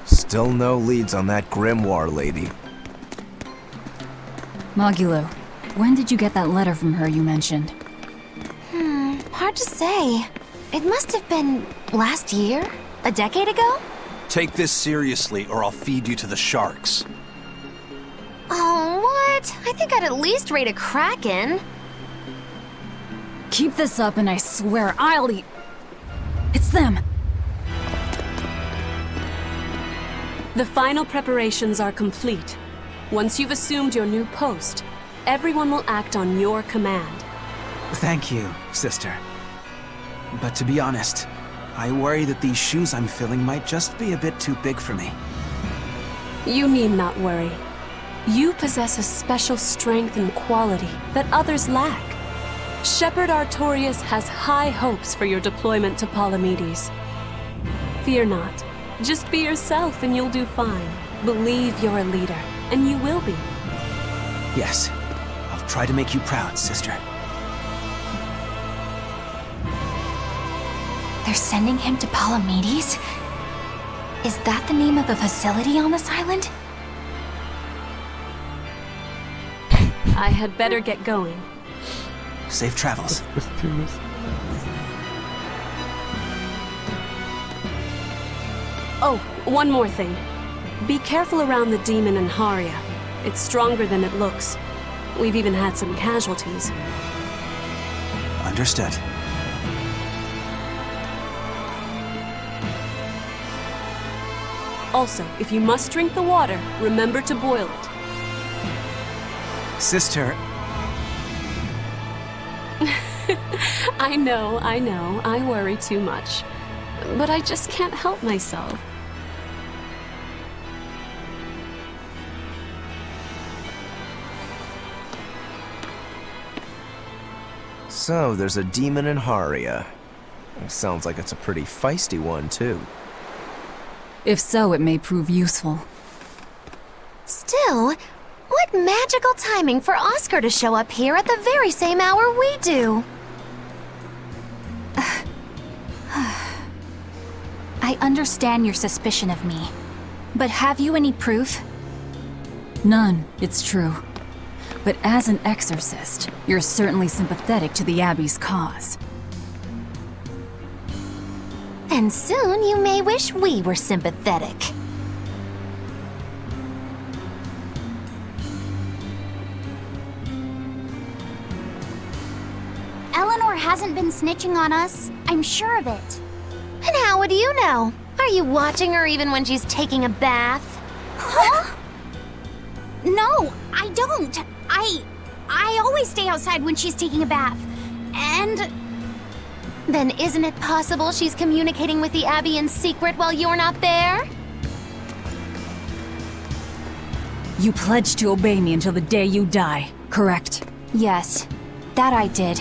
Still no leads on that grimoire lady. Magilo, when did you get that letter from her you mentioned? Hard to say. It must have been last year? A decade ago? Take this seriously, or I'll feed you to the sharks. Oh, what? I think I'd at least rate a kraken. Keep this up and I swear I'll eat... It's them! The final preparations are complete. Once you've assumed your new post, everyone will act on your command. Thank you, sister. But to be honest, I worry that these shoes I'm filling might just be a bit too big for me. You need not worry. You possess a special strength and quality that others lack. Shepherd Artorius has high hopes for your deployment to Palamedes. Fear not. Just be yourself and you'll do fine. Believe you're a leader, and you will be. Yes, I'll try to make you proud, sister. They're sending him to Palamedes? Is that the name of a facility on this island? I had better get going. Safe travels. Oh, one more thing. Be careful around the demon in Haria. It's stronger than it looks. We've even had some casualties. Understood. Also, if you must drink the water, remember to boil it. Sister, I know, I worry too much. But I just can't help myself. So, there's a demon in Haria. Sounds like it's a pretty feisty one, too. If so, it may prove useful. Still, what magical timing for Oscar to show up here at the very same hour we do. I understand your suspicion of me, but have you any proof? None, it's true. But as an exorcist, you're certainly sympathetic to the Abbey's cause. And soon you may wish we were sympathetic. Eleanor hasn't been snitching on us. I'm sure of it. And how would you know? Are you watching her even when she's taking a bath? Huh? No, I don't. I always stay outside when she's taking a bath. And... Then isn't it possible she's communicating with the Abbey in secret while you're not there? You pledged to obey me until the day you die, correct? Yes, that I did.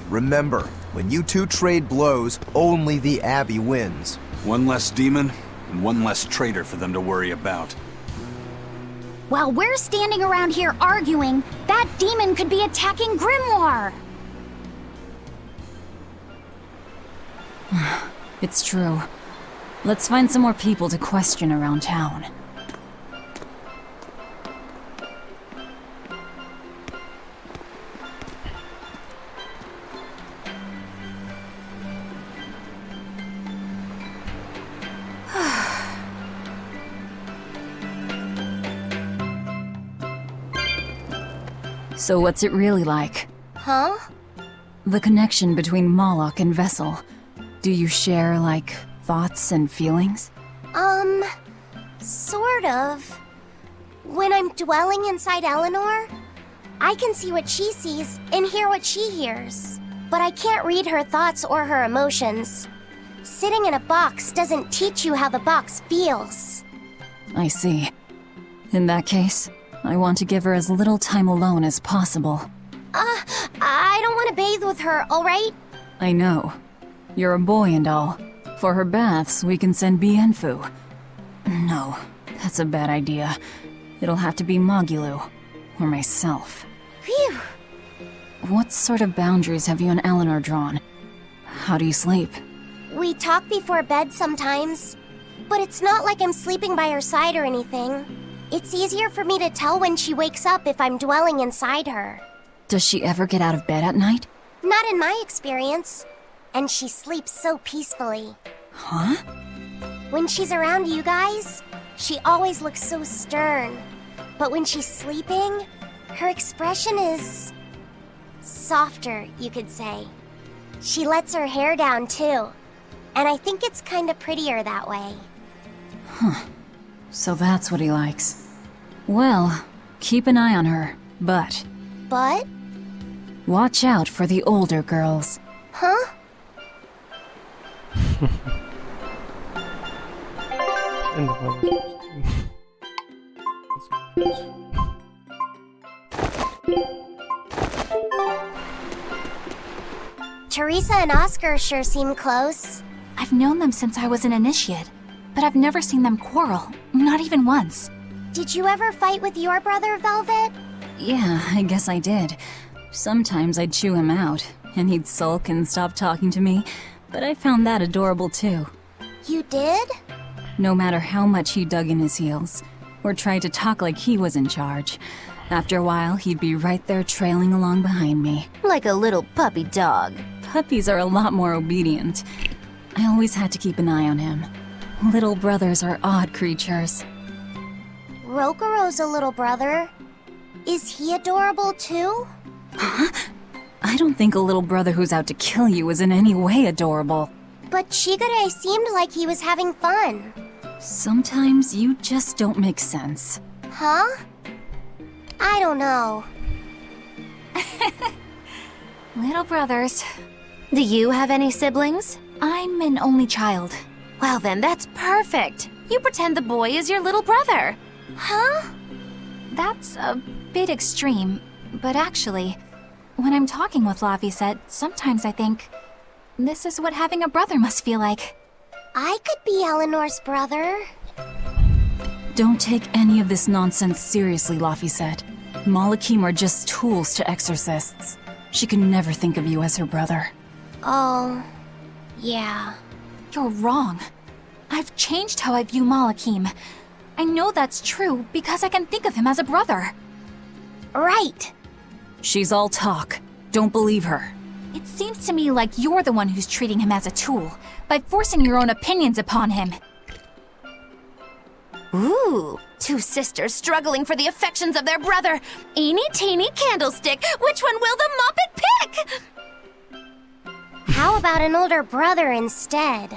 Remember, when you two trade blows, only the Abbey wins. One less demon, and one less traitor for them to worry about. While we're standing around here arguing, that demon could be attacking Grimoire. It's true. Let's find some more people to question around town. So what's it really like? Huh? The connection between Moloch and Vessel. Do you share, like, thoughts and feelings? Sort of. When I'm dwelling inside Eleanor, I can see what she sees and hear what she hears. But I can't read her thoughts or her emotions. Sitting in a box doesn't teach you how the box feels. I see. In that case, I want to give her as little time alone as possible. I don't want to bathe with her, alright? I know. You're a boy and all. For her baths, we can send Bienfu. No, that's a bad idea. It'll have to be Magilu. Or myself. Phew! What sort of boundaries have you and Eleanor drawn? How do you sleep? We talk before bed sometimes. But it's not like I'm sleeping by her side or anything. It's easier for me to tell when she wakes up if I'm dwelling inside her. Does she ever get out of bed at night? Not in my experience. And she sleeps so peacefully. Huh? When she's around you guys, she always looks so stern. But when she's sleeping, her expression is... softer, you could say. She lets her hair down too. And I think it's kinda prettier that way. Huh. So that's what he likes. Well, keep an eye on her, but... But? Watch out for the older girls. Huh? End of our Teresa and Oscar sure seem close. I've known them since I was an initiate, but I've never seen them quarrel, not even once. Did you ever fight with your brother, Velvet? Yeah, I guess I did. Sometimes I'd chew him out, and he'd sulk and stop talking to me, but I found that adorable too. You did? No matter how much he dug in his heels, or tried to talk like he was in charge, after a while he'd be right there trailing along behind me. Like a little puppy dog. Puppies are a lot more obedient. I always had to keep an eye on him. Little brothers are odd creatures. Rokuro's a little brother. Is he adorable too? Huh? I don't think a little brother who's out to kill you is in any way adorable. But Shigure seemed like he was having fun. Sometimes you just don't make sense. Huh? I don't know. Little brothers. Do you have any siblings? I'm an only child. Well then, that's perfect. You pretend the boy is your little brother. Huh? That's a bit extreme, but actually, when I'm talking with Laphicet, sometimes I think, this is what having a brother must feel like. I could be Eleanor's brother. Don't take any of this nonsense seriously, Laphicet. Malakim are just tools to exorcists. She can never think of you as her brother. Oh, yeah. You're wrong. I've changed how I view Malakim. I know that's true because I can think of him as a brother. Right. She's all talk. Don't believe her. It seems to me like you're the one who's treating him as a tool, by forcing your own opinions upon him. Ooh, two sisters struggling for the affections of their brother. Eeny teeny candlestick, which one will the Muppet pick? How about an older brother instead?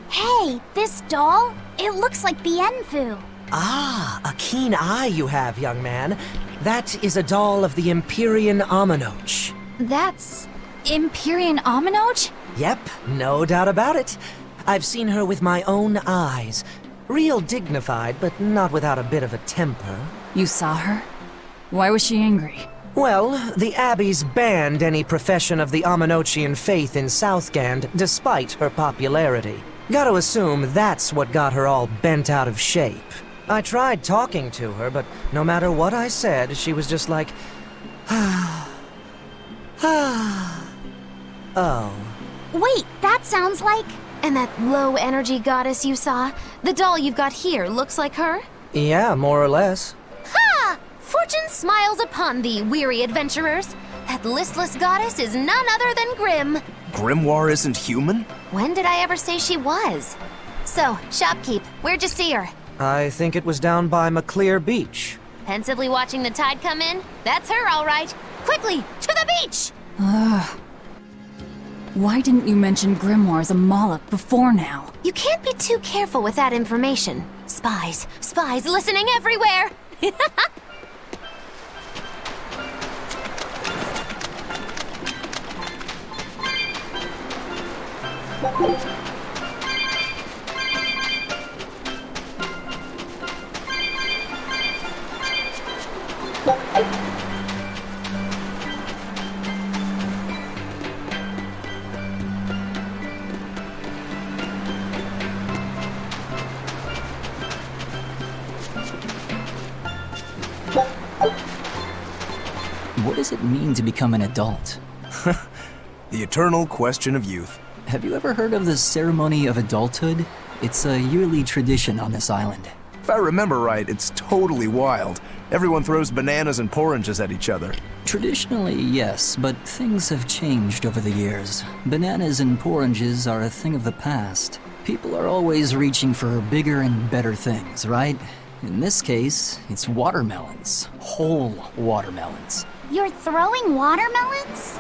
Hey, this doll? It looks like Bienfu. Ah, a keen eye you have, young man. That is a doll of the Empyrean Aminoch. That's Empyrean Aminoch? Yep, no doubt about it. I've seen her with my own eyes. Real dignified, but not without a bit of a temper. You saw her? Why was she angry? Well, the Abbeys banned any profession of the Aminochian faith in Southgand, despite her popularity. Gotta assume that's what got her all bent out of shape. I tried talking to her, but no matter what I said, she was just like, oh. Wait, that sounds like... And that low-energy goddess you saw? The doll you've got here looks like her? Yeah, more or less. Ha! Fortune smiles upon thee, weary adventurers. That listless goddess is none other than Grim. Grimoire isn't human? When did I ever say she was? So, shopkeep, where'd you see her? I think it was down by McClear Beach. Pensively watching the tide come in? That's her, all right. Quickly, to the beach! Ugh. Why didn't you mention Grimoire as a Moloch before now? You can't be too careful with that information. Spies, spies listening everywhere! does it mean to become an adult? The eternal question of youth. Have you ever heard of the ceremony of adulthood? It's a yearly tradition on this island. If I remember right, it's totally wild. Everyone throws bananas and porridges at each other. Traditionally, yes, but things have changed over the years. Bananas and porridges are a thing of the past. People are always reaching for bigger and better things, right? In this case, it's watermelons. Whole watermelons. You're throwing watermelons?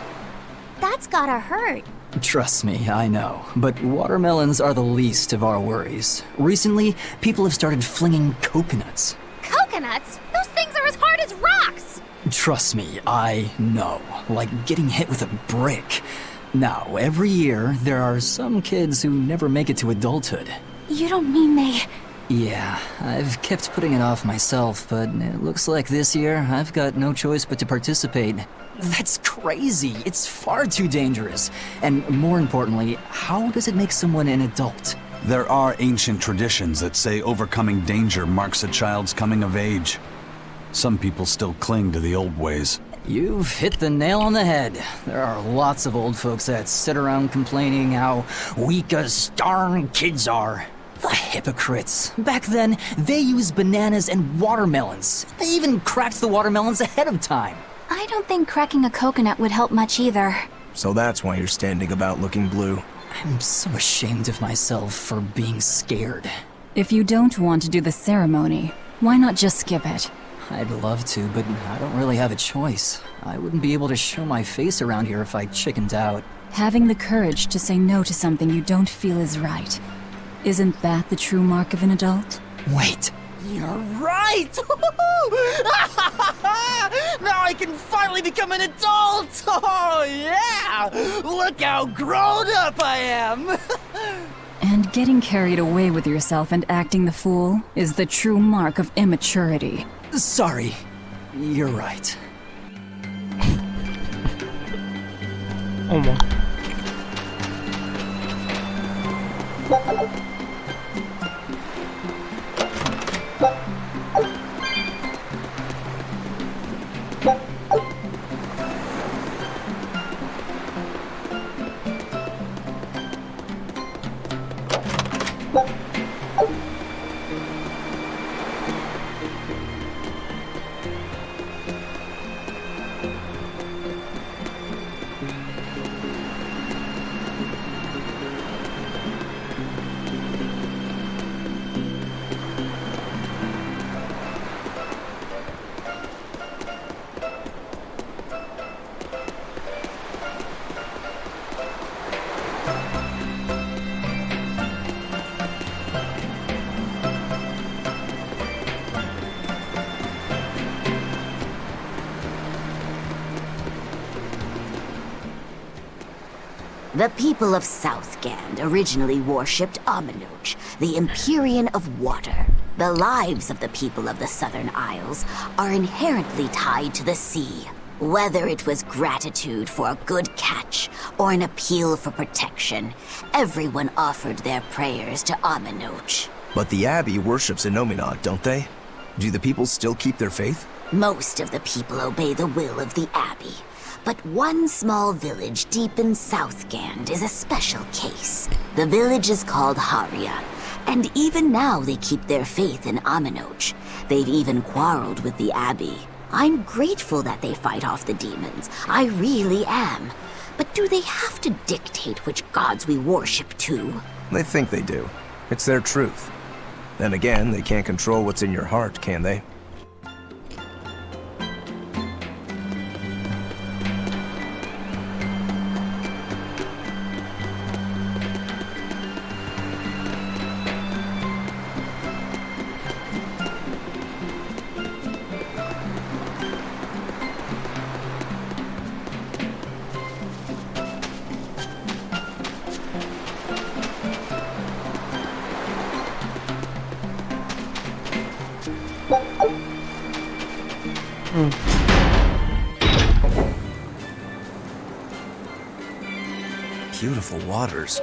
That's gotta hurt. Trust me, I know. But watermelons are the least of our worries. Recently, people have started flinging coconuts. Coconuts? Those things are as hard as rocks! Trust me, I know. Like getting hit with a brick. Now, every year, there are some kids who never make it to adulthood. You don't mean they... Yeah, I've kept putting it off myself, but it looks like this year I've got no choice but to participate. That's crazy. It's far too dangerous. And more importantly, how does it make someone an adult? There are ancient traditions that say overcoming danger marks a child's coming of age. Some people still cling to the old ways. You've hit the nail on the head. There are lots of old folks that sit around complaining how weak us darn kids are. The hypocrites. Back then, they used bananas and watermelons. They even cracked the watermelons ahead of time. I don't think cracking a coconut would help much either. So that's why you're standing about looking blue. I'm so ashamed of myself for being scared. If you don't want to do the ceremony, why not just skip it? I'd love to, but I don't really have a choice. I wouldn't be able to show my face around here if I chickened out. Having the courage to say no to something you don't feel is right. Isn't that the true mark of an adult? Wait. You're right! Now I can finally become an adult! Oh, yeah! Look how grown up I am! And getting carried away with yourself and acting the fool is the true mark of immaturity. Sorry. You're right. Oh my. The people of Southgand originally worshipped Amanoch, the Empyrean of Water. The lives of the people of the Southern Isles are inherently tied to the sea. Whether it was gratitude for a good catch or an appeal for protection, everyone offered their prayers to Amanoch. But the Abbey worships Innominat, don't they? Do the people still keep their faith? Most of the people obey the will of the Abbey. But one small village deep in Southgand is a special case. The village is called Haria, and even now they keep their faith in Amanoch. They've even quarreled with the Abbey. I'm grateful that they fight off the demons. I really am. But do they have to dictate which gods we worship too? They think they do. It's their truth. Then again, they can't control what's in your heart, can they? Beautiful waters.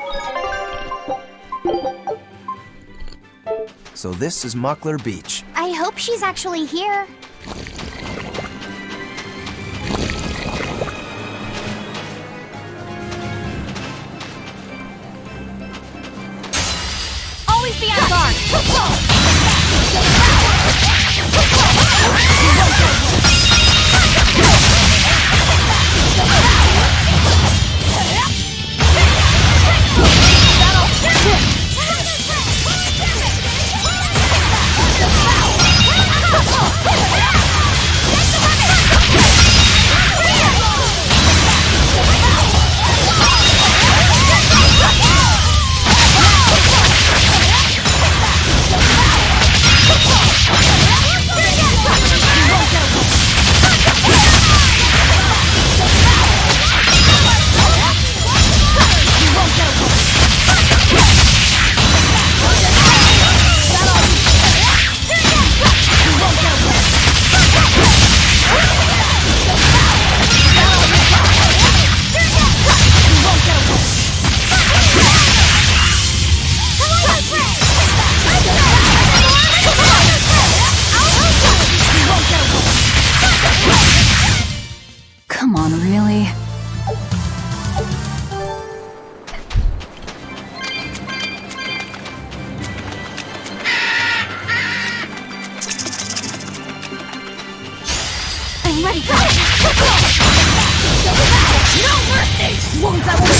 So this is Muckler Beach. I hope she's actually here. Come on, really? I'm ready, guys! No mercy! Won't I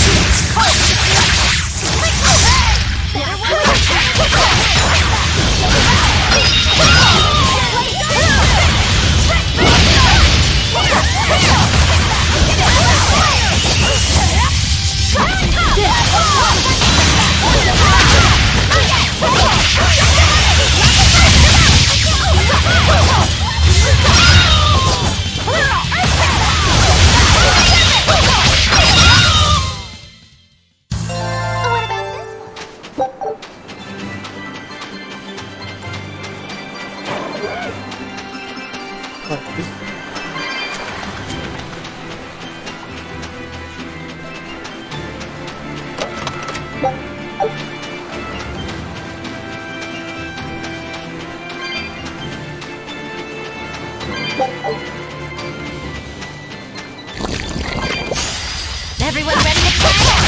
Everyone ready to play?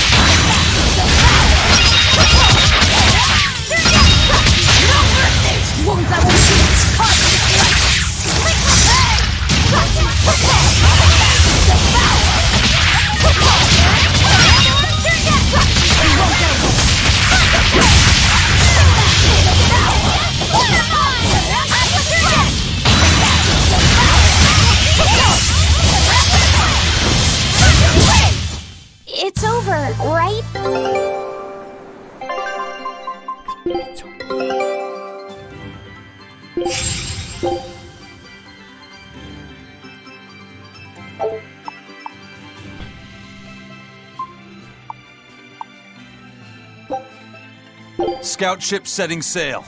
No mercy! Won't I It's over, right? Scout ship setting sail.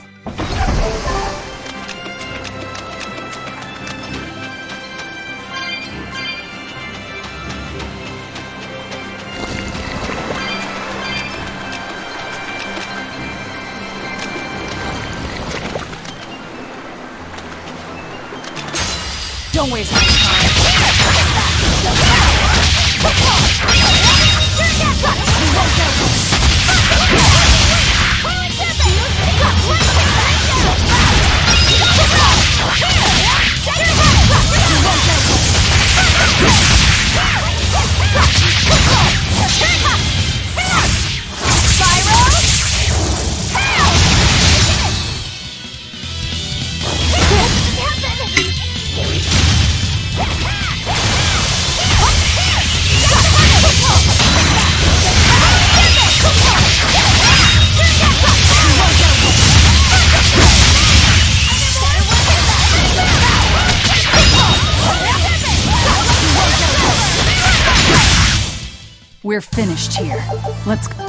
Don't waste my time. We're finished here. Let's go.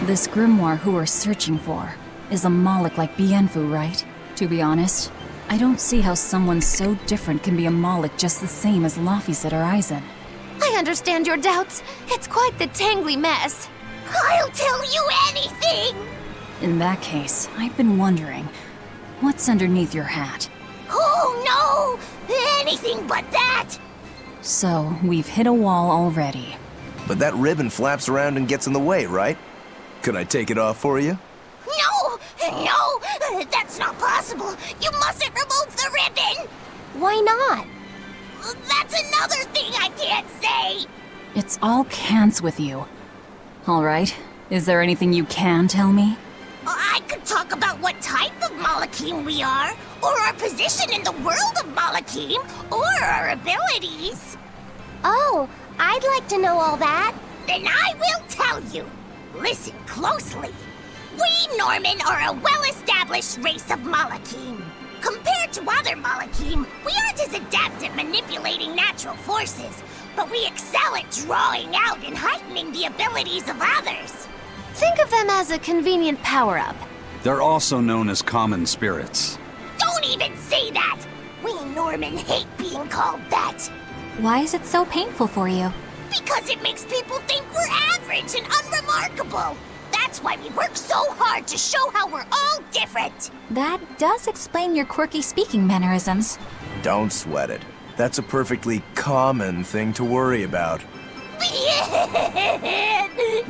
This grimoire who we're searching for is a Moloch like Bienfu, right? To be honest, I don't see how someone so different can be a Moloch just the same as Laphicet or Aizen. I understand your doubts. It's quite the tangly mess. I'll tell you anything! In that case, I've been wondering, what's underneath your hat? Oh, anything but that! So, we've hit a wall already. But that ribbon flaps around and gets in the way, right? Could I take it off for you? No! No! That's not possible! You mustn't remove the ribbon! Why not? That's another thing I can't say! It's all cants with you. Alright, is there anything you can tell me? I could talk about what type of Malakim we are, or our position in the world of Malakim, or our abilities. Oh, I'd like to know all that. Then I will tell you. Listen closely. We Norman are a well-established race of Malakim. Compared to other Malakim, we aren't as adept at manipulating natural forces, but we excel at drawing out and heightening the abilities of others. Think of them as a convenient power-up. They're also known as common spirits. Don't even say that! We Norman hate being called that. Why is it so painful for you? Because it makes people think we're average and unremarkable. That's why we work so hard to show how we're all different. That does explain your quirky speaking mannerisms. Don't sweat it. That's a perfectly common thing to worry about.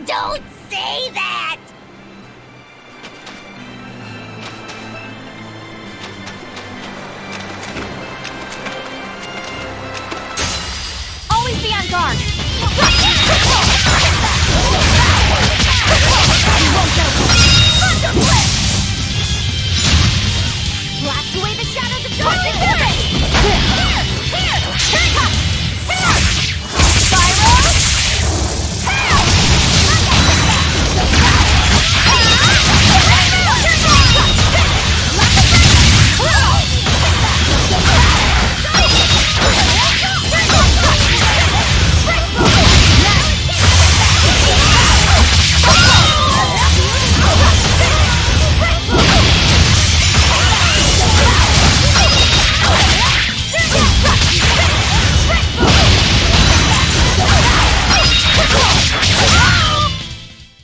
Don't say that! Always be on guard! Blast away the shadows of darkness! Here it comes! Spiral!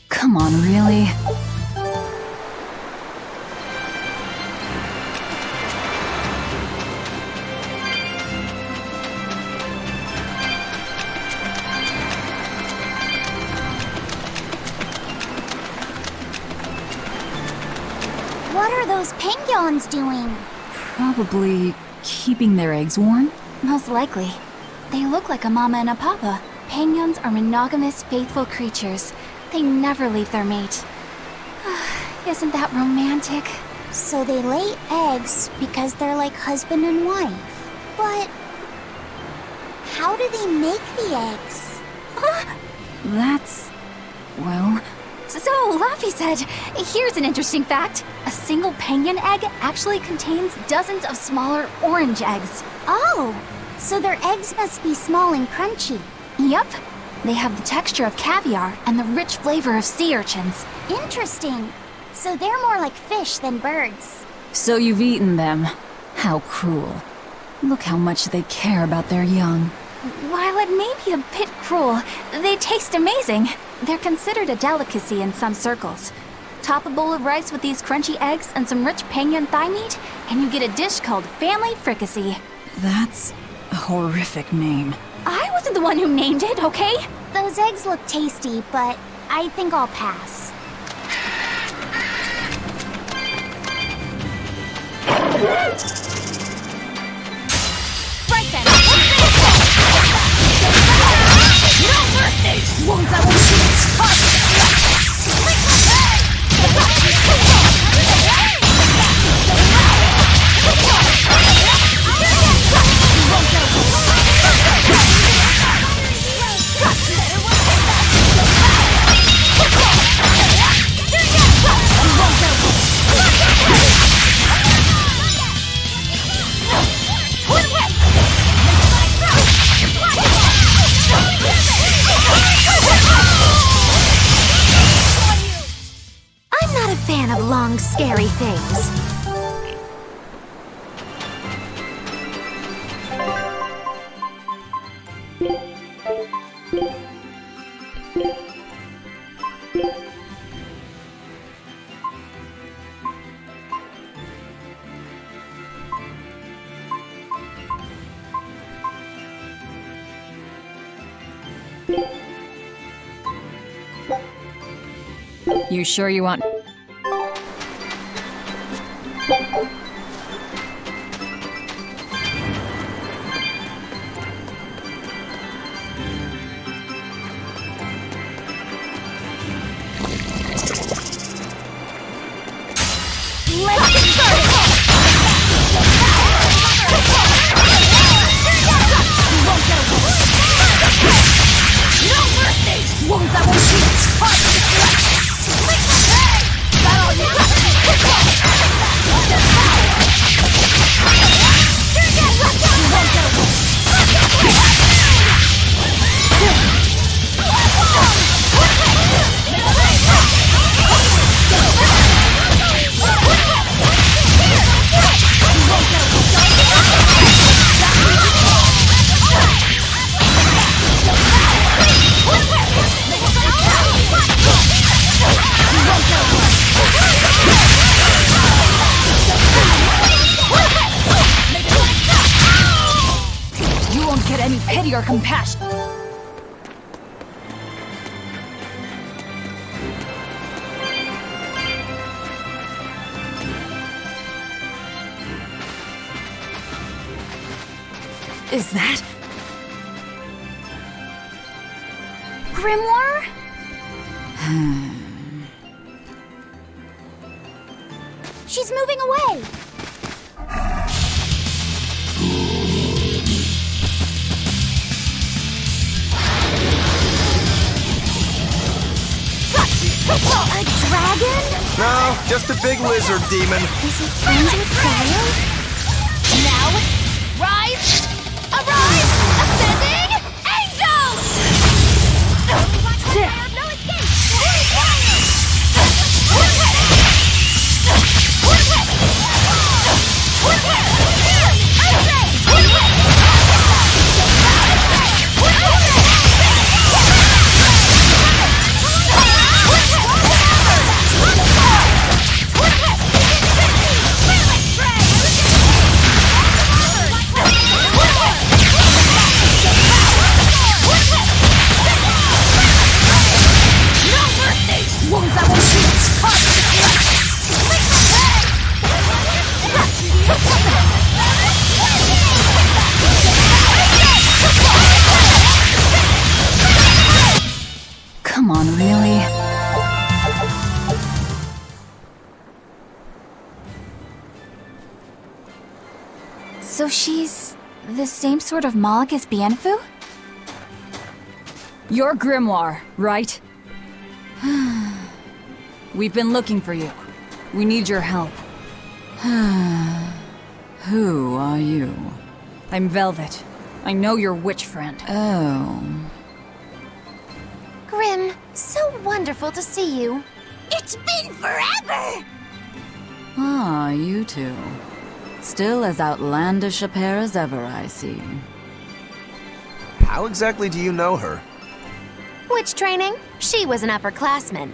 Come on, really? What are those penguins doing? Probably keeping their eggs warm? Most likely. They look like a mama and a papa. Penguins are monogamous, faithful creatures. They never leave their mate. Isn't that romantic? So they lay eggs because they're like husband and wife. But how do they make the eggs? That's... well... So, Laffy said, here's an interesting fact. A single penguin egg actually contains dozens of smaller orange eggs. Oh, so their eggs must be small and crunchy. Yep. They have the texture of caviar and the rich flavor of sea urchins. Interesting. So they're more like fish than birds. So you've eaten them. How cruel. Look how much they care about their young. While it may be a bit cruel, they taste amazing. They're considered a delicacy in some circles. Top a bowl of rice with these crunchy eggs and some rich penguin thigh meat, and you get a dish called family fricassee. That's a horrific name. I wasn't the one who named it, okay? Those eggs look tasty, but I think I'll pass. Right then, no mercy! Wounds I will I'm not a fan of long, scary things. You sure you want... Let's get started! No mercy! Wounds that won't heal! Hard to deflect! Is that all you got? You won't get away! You won't get any pity or compassion. Is that... Grimoire? She's moving away! A dragon? No, just a big lizard demon. Is it friends with Cryo? Now, rise! Arise! Ascending! Angels! There! No escape! Come on, really? So she's the same sort of Moloch as Bienfu? You're Grimoire, right? We've been looking for you. We need your help. Who are you? I'm Velvet. I know your witch friend. Oh. Grim, so wonderful to see you. It's been forever! Ah, you two. Still as outlandish a pair as ever, I see. How exactly do you know her? Witch training? She was an upperclassman.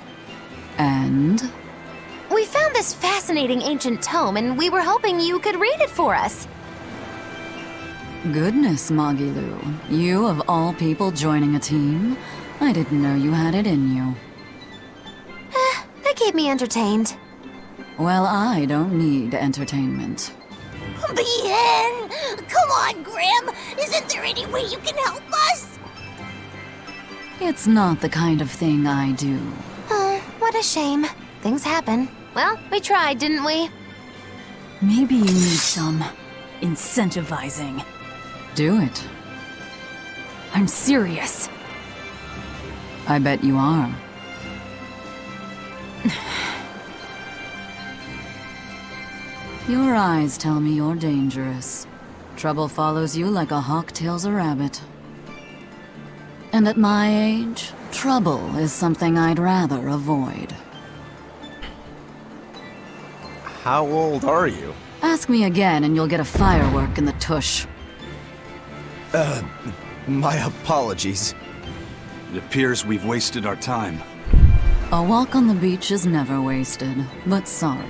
And? We found this fascinating ancient tome, and we were hoping you could read it for us. Goodness, Magilu. You, of all people, joining a team? I didn't know you had it in you. They keep me entertained. Well, I don't need entertainment. Bien! Come on, Grim! Isn't there any way you can help us? It's not the kind of thing I do. Oh, what a shame. Things happen. Well, we tried, didn't we? Maybe you need some incentivizing. Do it. I'm serious. I bet you are. Your eyes tell me you're dangerous. Trouble follows you like a hawk tails a rabbit. And at my age, trouble is something I'd rather avoid. How old are you? Ask me again and you'll get a firework in the tush. My apologies. It appears we've wasted our time. A walk on the beach is never wasted, but sorry.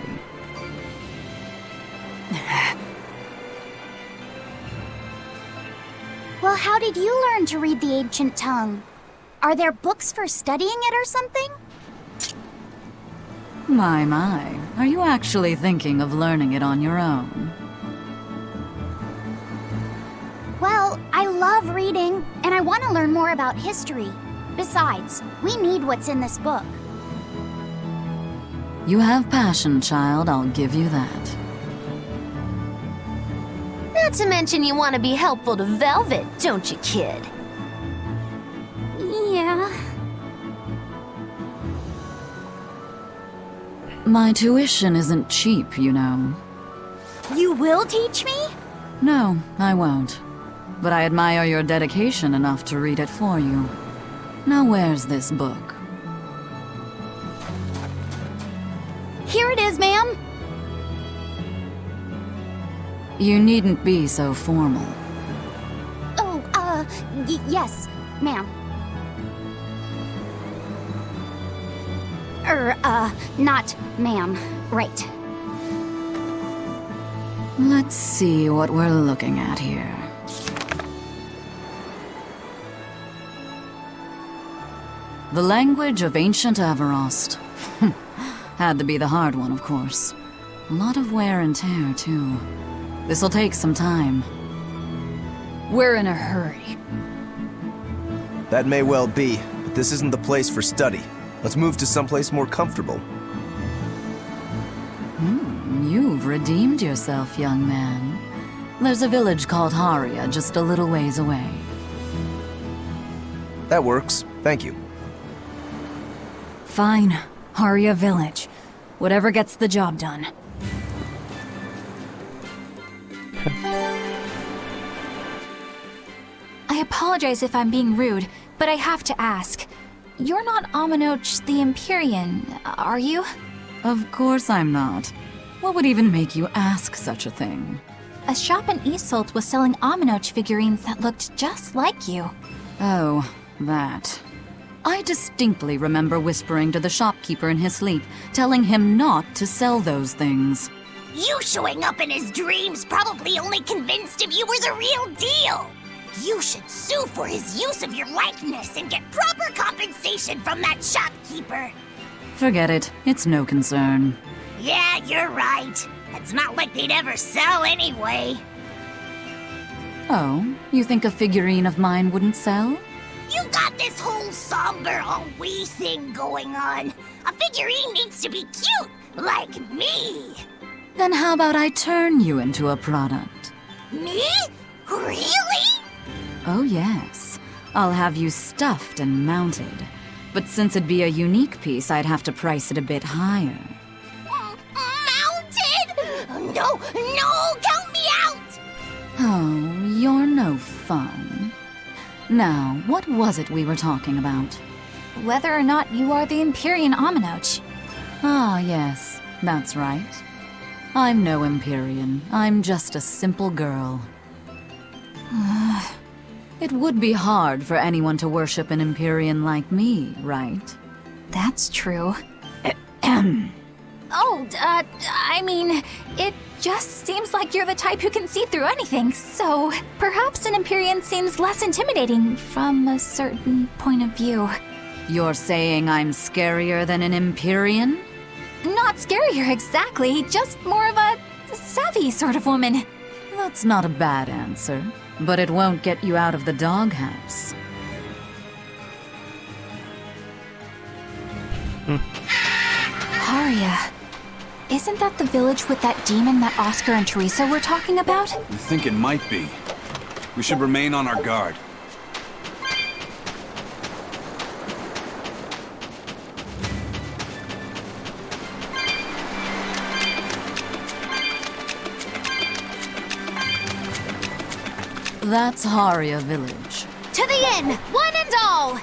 Well, how did you learn to read the ancient tongue? Are there books for studying it or something? My. Are you actually thinking of learning it on your own? Well, I love reading, and I want to learn more about history. Besides, we need what's in this book. You have passion, child, I'll give you that. Not to mention you want to be helpful to Velvet, don't you, kid? Yeah. My tuition isn't cheap, you know. You will teach me? No, I won't. But I admire your dedication enough to read it for you. Now where's this book? Here it is, ma'am. You needn't be so formal. Oh, yes, ma'am. Not ma'am. Right. Let's see what we're looking at here. The language of ancient Averost. Had to be the hard one, of course. A lot of wear and tear, too. This'll take some time. We're in a hurry. That may well be, but this isn't the place for study. Let's move to someplace more comfortable. You've redeemed yourself, young man. There's a village called Haria just a little ways away. That works. Thank you. Fine. Haria Village. Whatever gets the job done. I apologize if I'm being rude, but I have to ask. You're not Aminoch the Empyrean, are you? Of course I'm not. What would even make you ask such a thing? A shop in Isolt was selling Aminoch figurines that looked just like you. Oh, that. I distinctly remember whispering to the shopkeeper in his sleep, telling him not to sell those things. You showing up in his dreams probably only convinced him you were the real deal. You should sue for his use of your likeness and get proper compensation from that shopkeeper. Forget it. It's no concern. Yeah, you're right. It's not like they'd ever sell anyway. Oh, you think a figurine of mine wouldn't sell? You got this whole somber, all-we thing going on. A figurine needs to be cute, like me. Then how about I turn you into a product? Me? Really? Oh yes. I'll have you stuffed and mounted. But since it'd be a unique piece, I'd have to price it a bit higher. Mounted? No, count me out! Oh, you're no fun. Now, what was it we were talking about? Whether or not you are the Empyrean Aminoch. Ah, yes, that's right. I'm no Empyrean. I'm just a simple girl. It would be hard for anyone to worship an Empyrean like me, right? That's true. I mean, it just seems like you're the type who can see through anything, so perhaps an Empyrean seems less intimidating from a certain point of view. You're saying I'm scarier than an Empyrean? Not scarier exactly, just more of a savvy sort of woman. That's not a bad answer, but it won't get you out of the doghouse. Haria. Isn't that the village with that demon that Oscar and Teresa were talking about? You think it might be. We should remain on our guard. That's Haria Village. To the inn, one and all!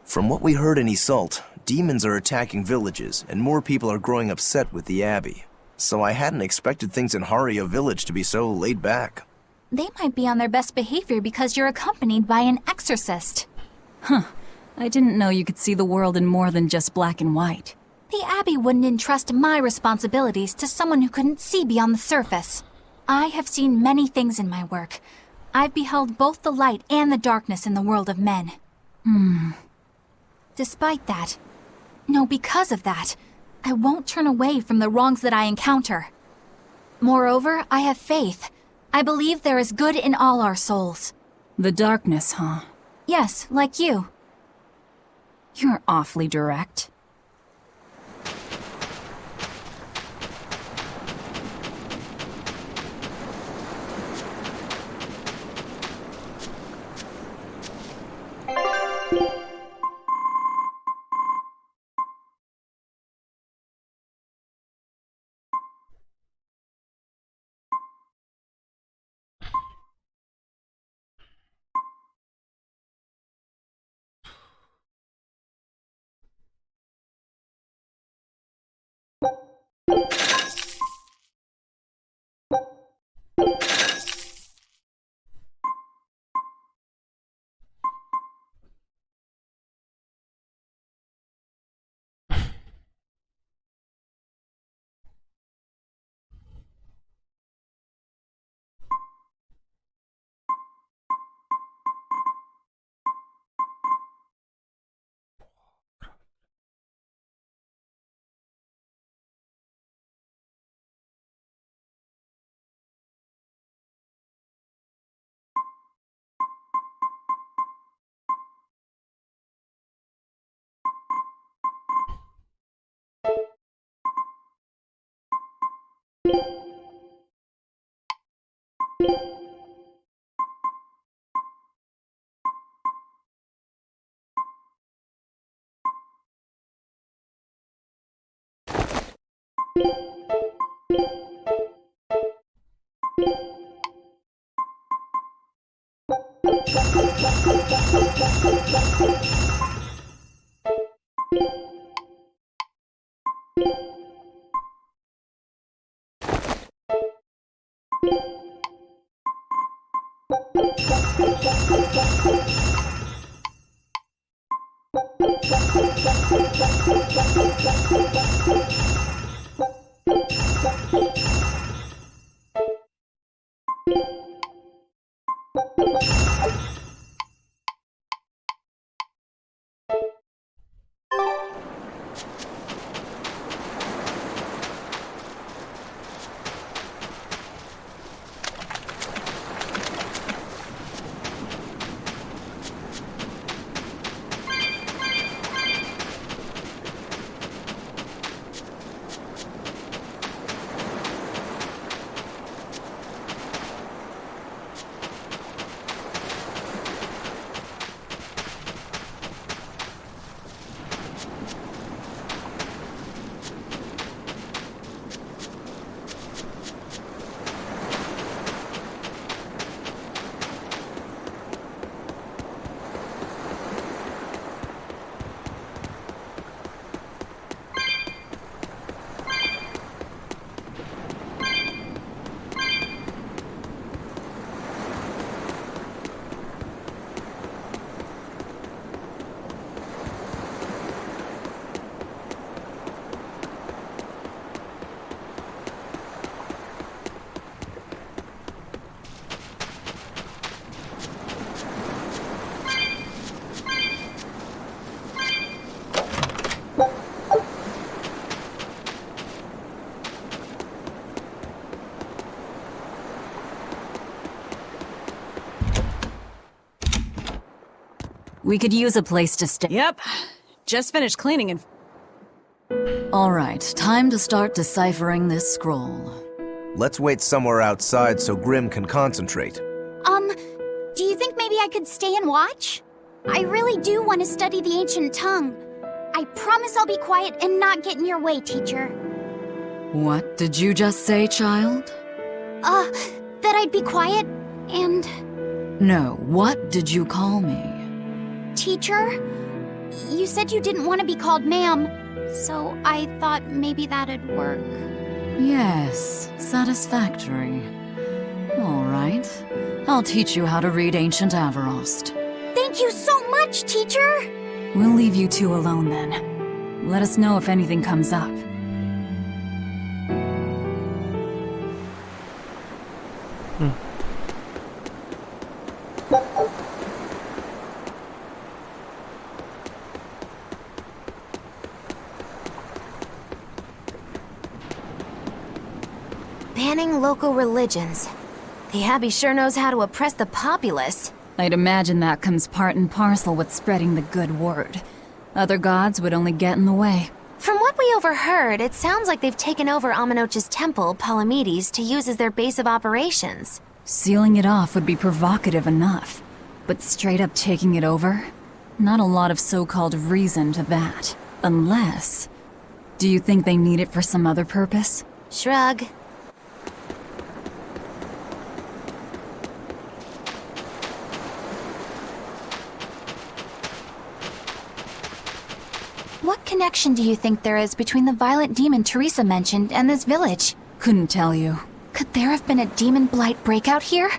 From what we heard in Isolt, demons are attacking villages, and more people are growing upset with the Abbey. So I hadn't expected things in Haria Village to be so laid back. They might be on their best behavior because you're accompanied by an exorcist. Huh. I didn't know you could see the world in more than just black and white. The Abbey wouldn't entrust my responsibilities to someone who couldn't see beyond the surface. I have seen many things in my work. I've beheld both the light and the darkness in the world of men. Despite that, no, because of that, I won't turn away from the wrongs that I encounter. Moreover, I have faith. I believe there is good in all our souls. The darkness, huh? Yes, like you. You're awfully direct. We could use a place to stay. Yep. Just finished cleaning and... All right, time to start deciphering this scroll. Let's wait somewhere outside so Grim can concentrate. Do you think maybe I could stay and watch? I really do want to study the ancient tongue. I promise I'll be quiet and not get in your way, teacher. What did you just say, child? That I'd be quiet and... No, what did you call me? Teacher? You said you didn't want to be called ma'am, so I thought maybe that'd work. Yes, satisfactory. All right. I'll teach you how to read Ancient Averost. Thank you so much, teacher! We'll leave you two alone then. Let us know if anything comes up. Banning local religions. The Abbey sure knows how to oppress the populace. I'd imagine that comes part and parcel with spreading the good word. Other gods would only get in the way. From what we overheard, it sounds like they've taken over Amenoch's temple, Palamedes, to use as their base of operations. Sealing it off would be provocative enough. But straight up taking it over? Not a lot of so-called reason to that. Unless... Do you think they need it for some other purpose? Shrug. What connection do you think there is between the violent demon Teresa mentioned and this village? Couldn't tell you. Could there have been a demon blight breakout here?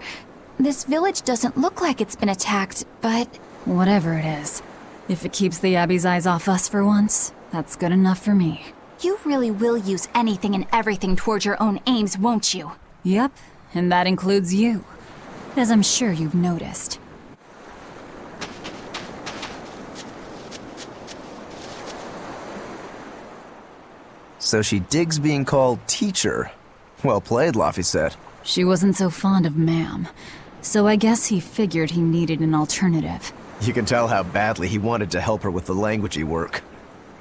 This village doesn't look like it's been attacked, but... Whatever it is. If it keeps the Abbey's eyes off us for once, that's good enough for me. You really will use anything and everything towards your own aims, won't you? Yep, and that includes you. As I'm sure you've noticed. So she digs being called teacher. Well played, Laphicet. She wasn't so fond of ma'am, so I guess he figured he needed an alternative. You can tell how badly he wanted to help her with the languagey work.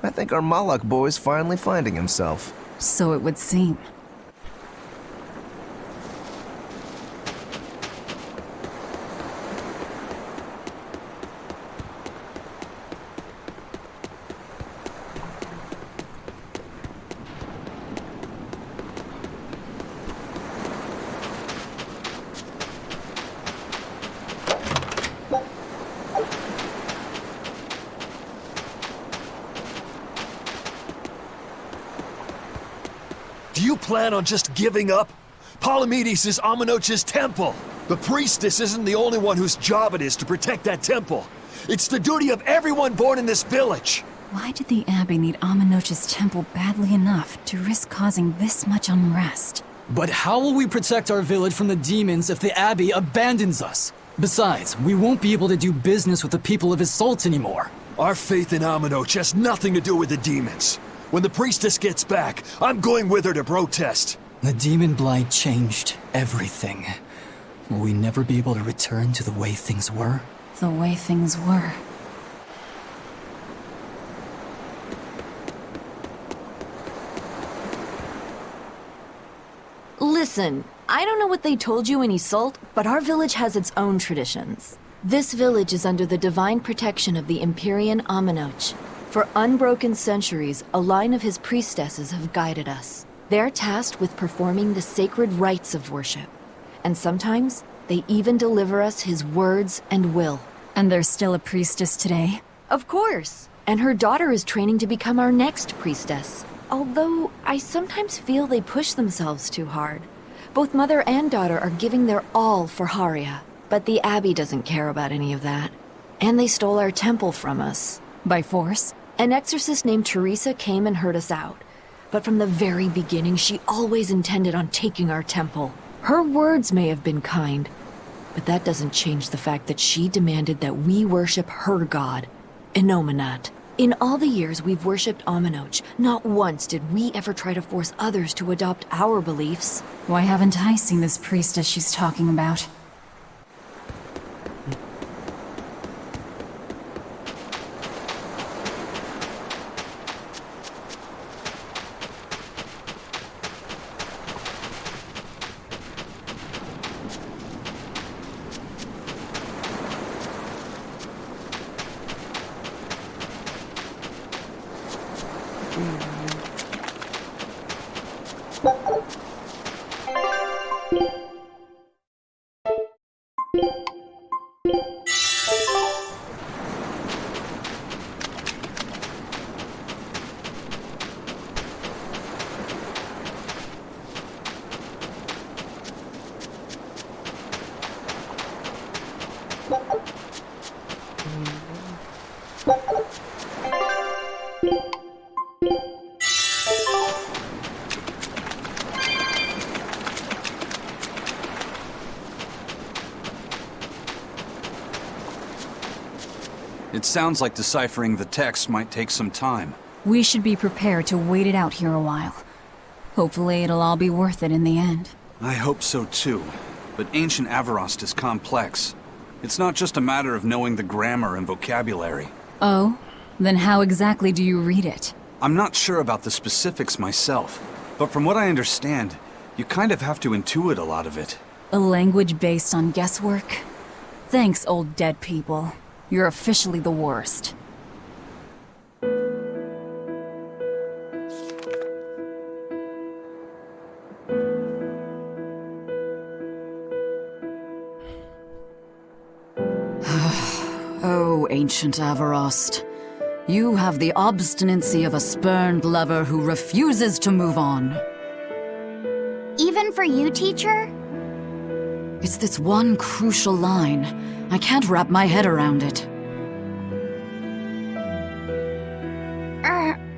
I think our Malak boy's finally finding himself. So it would seem. Do you plan on just giving up? Palamedes is Amenoch's temple. The priestess isn't the only one whose job it is to protect that temple. It's the duty of everyone born in this village. Why did the Abbey need Amenoch's temple badly enough to risk causing this much unrest? But how will we protect our village from the demons if the Abbey abandons us? Besides, we won't be able to do business with the people of Isolde anymore. Our faith in Amenoch has nothing to do with the demons. When the priestess gets back, I'm going with her to protest. The demon blight changed everything. Will we never be able to return to the way things were? The way things were. Listen, I don't know what they told you in Isolde, but our village has its own traditions. This village is under the divine protection of the Empyrean Amenoch. For unbroken centuries, a line of his priestesses have guided us. They're tasked with performing the sacred rites of worship. And sometimes, they even deliver us his words and will. And there's still a priestess today? Of course. And her daughter is training to become our next priestess. Although, I sometimes feel they push themselves too hard. Both mother and daughter are giving their all for Haria. But the Abbey doesn't care about any of that. And they stole our temple from us. By force? An exorcist named Teresa came and heard us out. But from the very beginning, she always intended on taking our temple. Her words may have been kind, but that doesn't change the fact that she demanded that we worship her god, Inominat. In all the years we've worshipped Amenoch, not once did we ever try to force others to adopt our beliefs. Why haven't I seen this priestess she's talking about? It sounds like deciphering the text might take some time. We should be prepared to wait it out here a while. Hopefully it'll all be worth it in the end. I hope so too, but ancient Avarost is complex. It's not just a matter of knowing the grammar and vocabulary. Oh? Then how exactly do you read it? I'm not sure about the specifics myself, but from what I understand, you kind of have to intuit a lot of it. A language based on guesswork? Thanks, old dead people. You're officially the worst. Oh, ancient Avarost. You have the obstinacy of a spurned lover who refuses to move on. Even for you, teacher? It's this one crucial line. I can't wrap my head around it.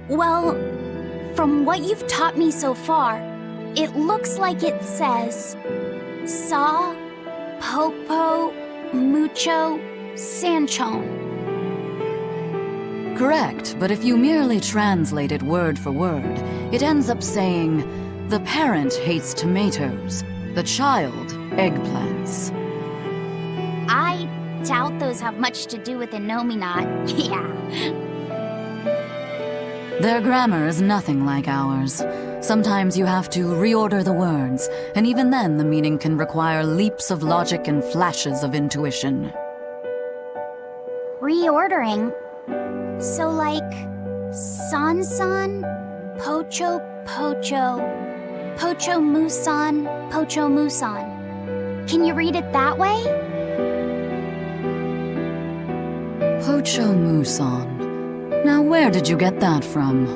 Well, from what you've taught me so far, it looks like it says Saw, Popo, Mucho, Sanchon. Correct, but if you merely translate it word for word, it ends up saying, the parent hates tomatoes, the child eggplants. I doubt those have much to do with Innominat. Yeah. Their grammar is nothing like ours. Sometimes you have to reorder the words, and even then the meaning can require leaps of logic and flashes of intuition. Reordering? So like, San-san, Pocho Pocho, Pocho Musan, Pocho Musan. Can you read it that way? Pocho Musan. Now where did you get that from?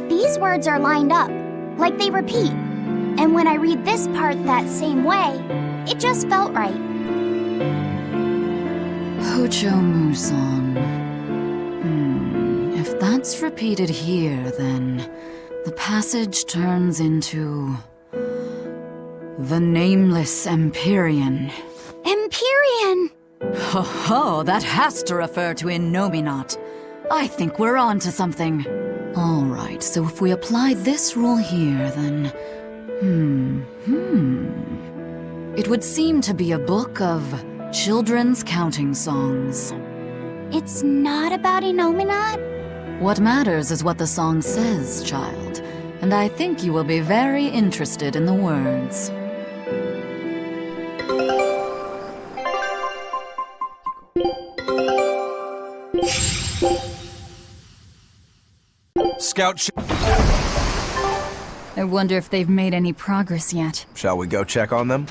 These words are lined up, like they repeat. And when I read this part that same way, it just felt right. Pocho Musan. If that's repeated here, then the passage turns into the Nameless Empyrean. Empyrean! Ho ho, that has to refer to Innominat. I think we're on to something. All right, so if we apply this rule here, then... It would seem to be a book of children's counting songs. It's not about Innominat? What matters is what the song says, child. And I think you will be very interested in the words. Scout I wonder if they've made any progress yet. Shall we go check on them?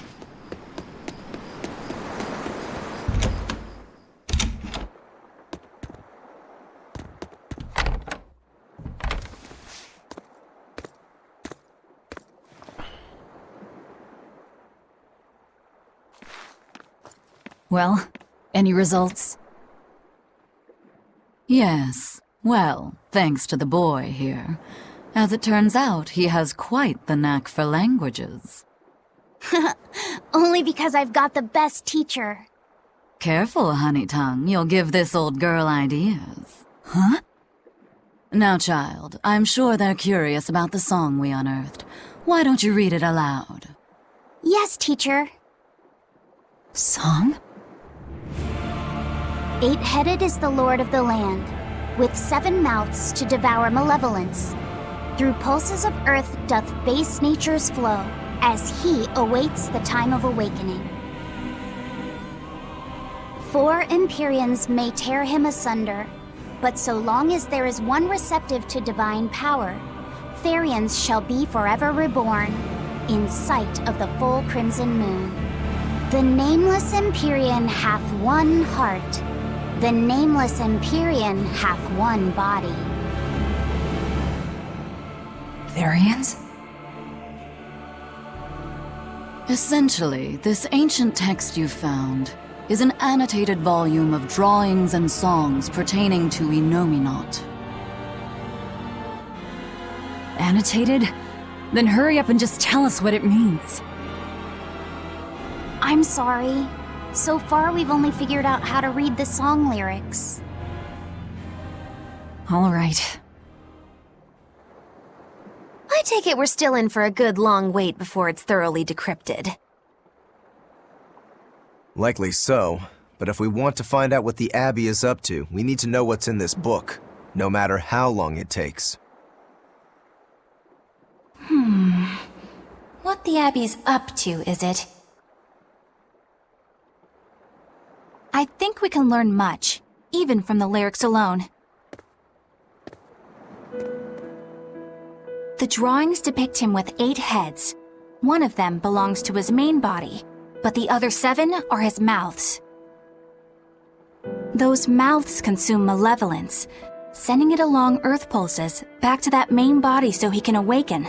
Well, any results? Yes. Well, thanks to the boy here. As it turns out, he has quite the knack for languages. Only because I've got the best teacher. Careful, honey tongue. You'll give this old girl ideas. Huh? Now, child, I'm sure they're curious about the song we unearthed. Why don't you read it aloud? Yes, teacher. Song? 8-headed is the lord of the land, with 7 mouths to devour malevolence. Through pulses of earth doth base nature's flow, as he awaits the time of awakening. 4 Empyreans may tear him asunder, but so long as there is one receptive to divine power, Therians shall be forever reborn, in sight of the full crimson moon. The nameless Empyrean hath one heart, the nameless Empyrean hath one body. Therians? Essentially, this ancient text you found is an annotated volume of drawings and songs pertaining to Innominat. Annotated? Then hurry up and just tell us what it means. I'm sorry. So far, we've only figured out how to read the song lyrics. All right. I take it we're still in for a good long wait before it's thoroughly decrypted. Likely so, but if we want to find out what the Abbey is up to, we need to know what's in this book, no matter how long it takes. What the Abbey's up to, is it? I think we can learn much, even from the lyrics alone. The drawings depict him with 8 heads. One of them belongs to his main body, but the other 7 are his mouths. Those mouths consume malevolence, sending it along Earth pulses back to that main body so he can awaken.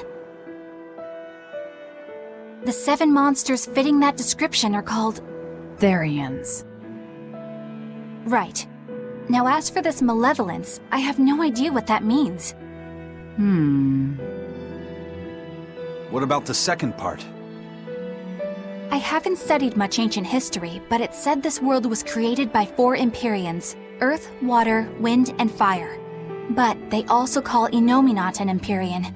The 7 monsters fitting that description are called Therians. Right. Now as for this malevolence, I have no idea what that means. What about the second part? I haven't studied much ancient history, but it said this world was created by 4 Empyreans: Earth, Water, Wind, and Fire. But they also call Innominat an Empyrean.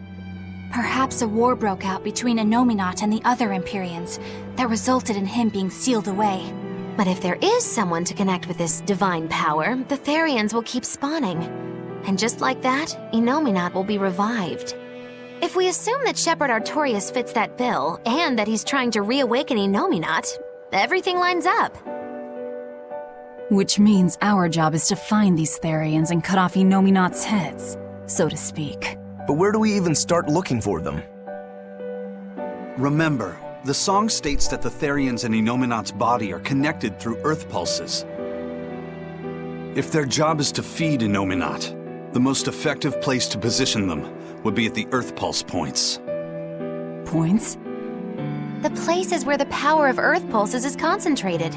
Perhaps a war broke out between Innominat and the other Empyreans that resulted in him being sealed away. But if there is someone to connect with this divine power, the Therians will keep spawning. And just like that, Innominat will be revived. If we assume that Shepherd Artorius fits that bill, and that he's trying to reawaken Innominat, everything lines up. Which means our job is to find these Therians and cut off Innominat's heads, so to speak. But where do we even start looking for them? Remember, the song states that the Therians in Innominat's body are connected through Earth pulses. If their job is to feed Innominat, the most effective place to position them would be at the Earth pulse points. Points? The places where the power of Earth pulses is concentrated.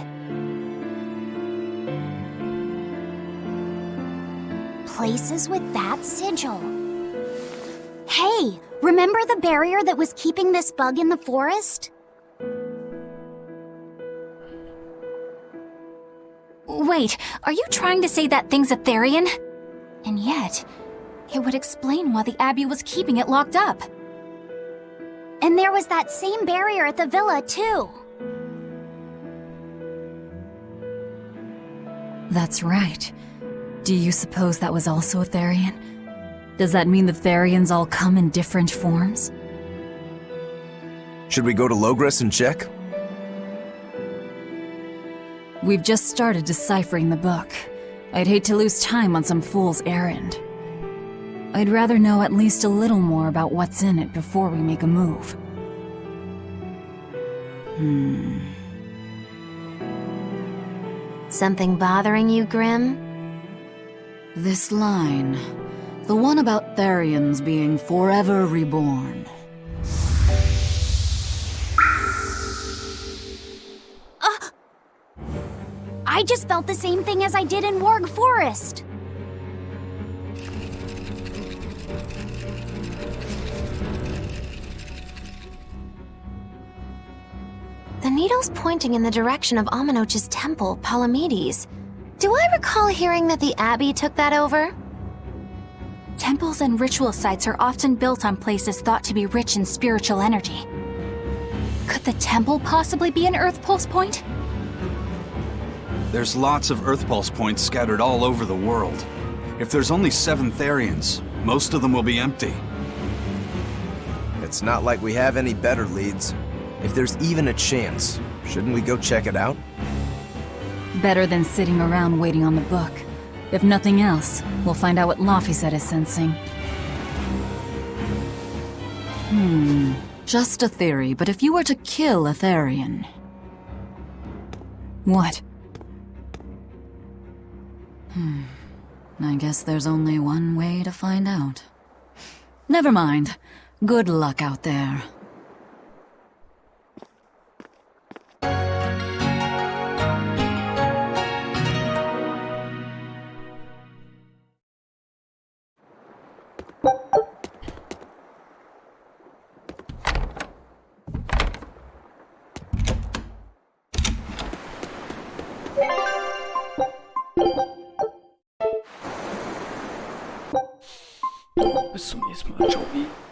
Places with that sigil. Hey, remember the barrier that was keeping this bug in the forest? Wait, are you trying to say that thing's a Therian? And yet, it would explain why the Abbey was keeping it locked up. And there was that same barrier at the villa, too. That's right. Do you suppose that was also a Therian? Does that mean the Therians all come in different forms? Should we go to Logres and check? We've just started deciphering the book. I'd hate to lose time on some fool's errand. I'd rather know at least a little more about what's in it before we make a move. Something bothering you, Grim? This line. The one about Therians being forever reborn. I just felt the same thing as I did in Warg Forest. The needle's pointing in the direction of Amenoch's temple, Palamedes. Do I recall hearing that the Abbey took that over? Temples and ritual sites are often built on places thought to be rich in spiritual energy. Could the temple possibly be an Earth pulse point? There's lots of Earth pulse points scattered all over the world. If there's only 7 Therians, most of them will be empty. It's not like we have any better leads. If there's even a chance, shouldn't we go check it out? Better than sitting around waiting on the book. If nothing else, we'll find out what Laphicet is sensing. Just a theory, but if you were to kill a Therian... What? I guess there's only one way to find out. Never mind. Good luck out there. adesso mi smaggio qui.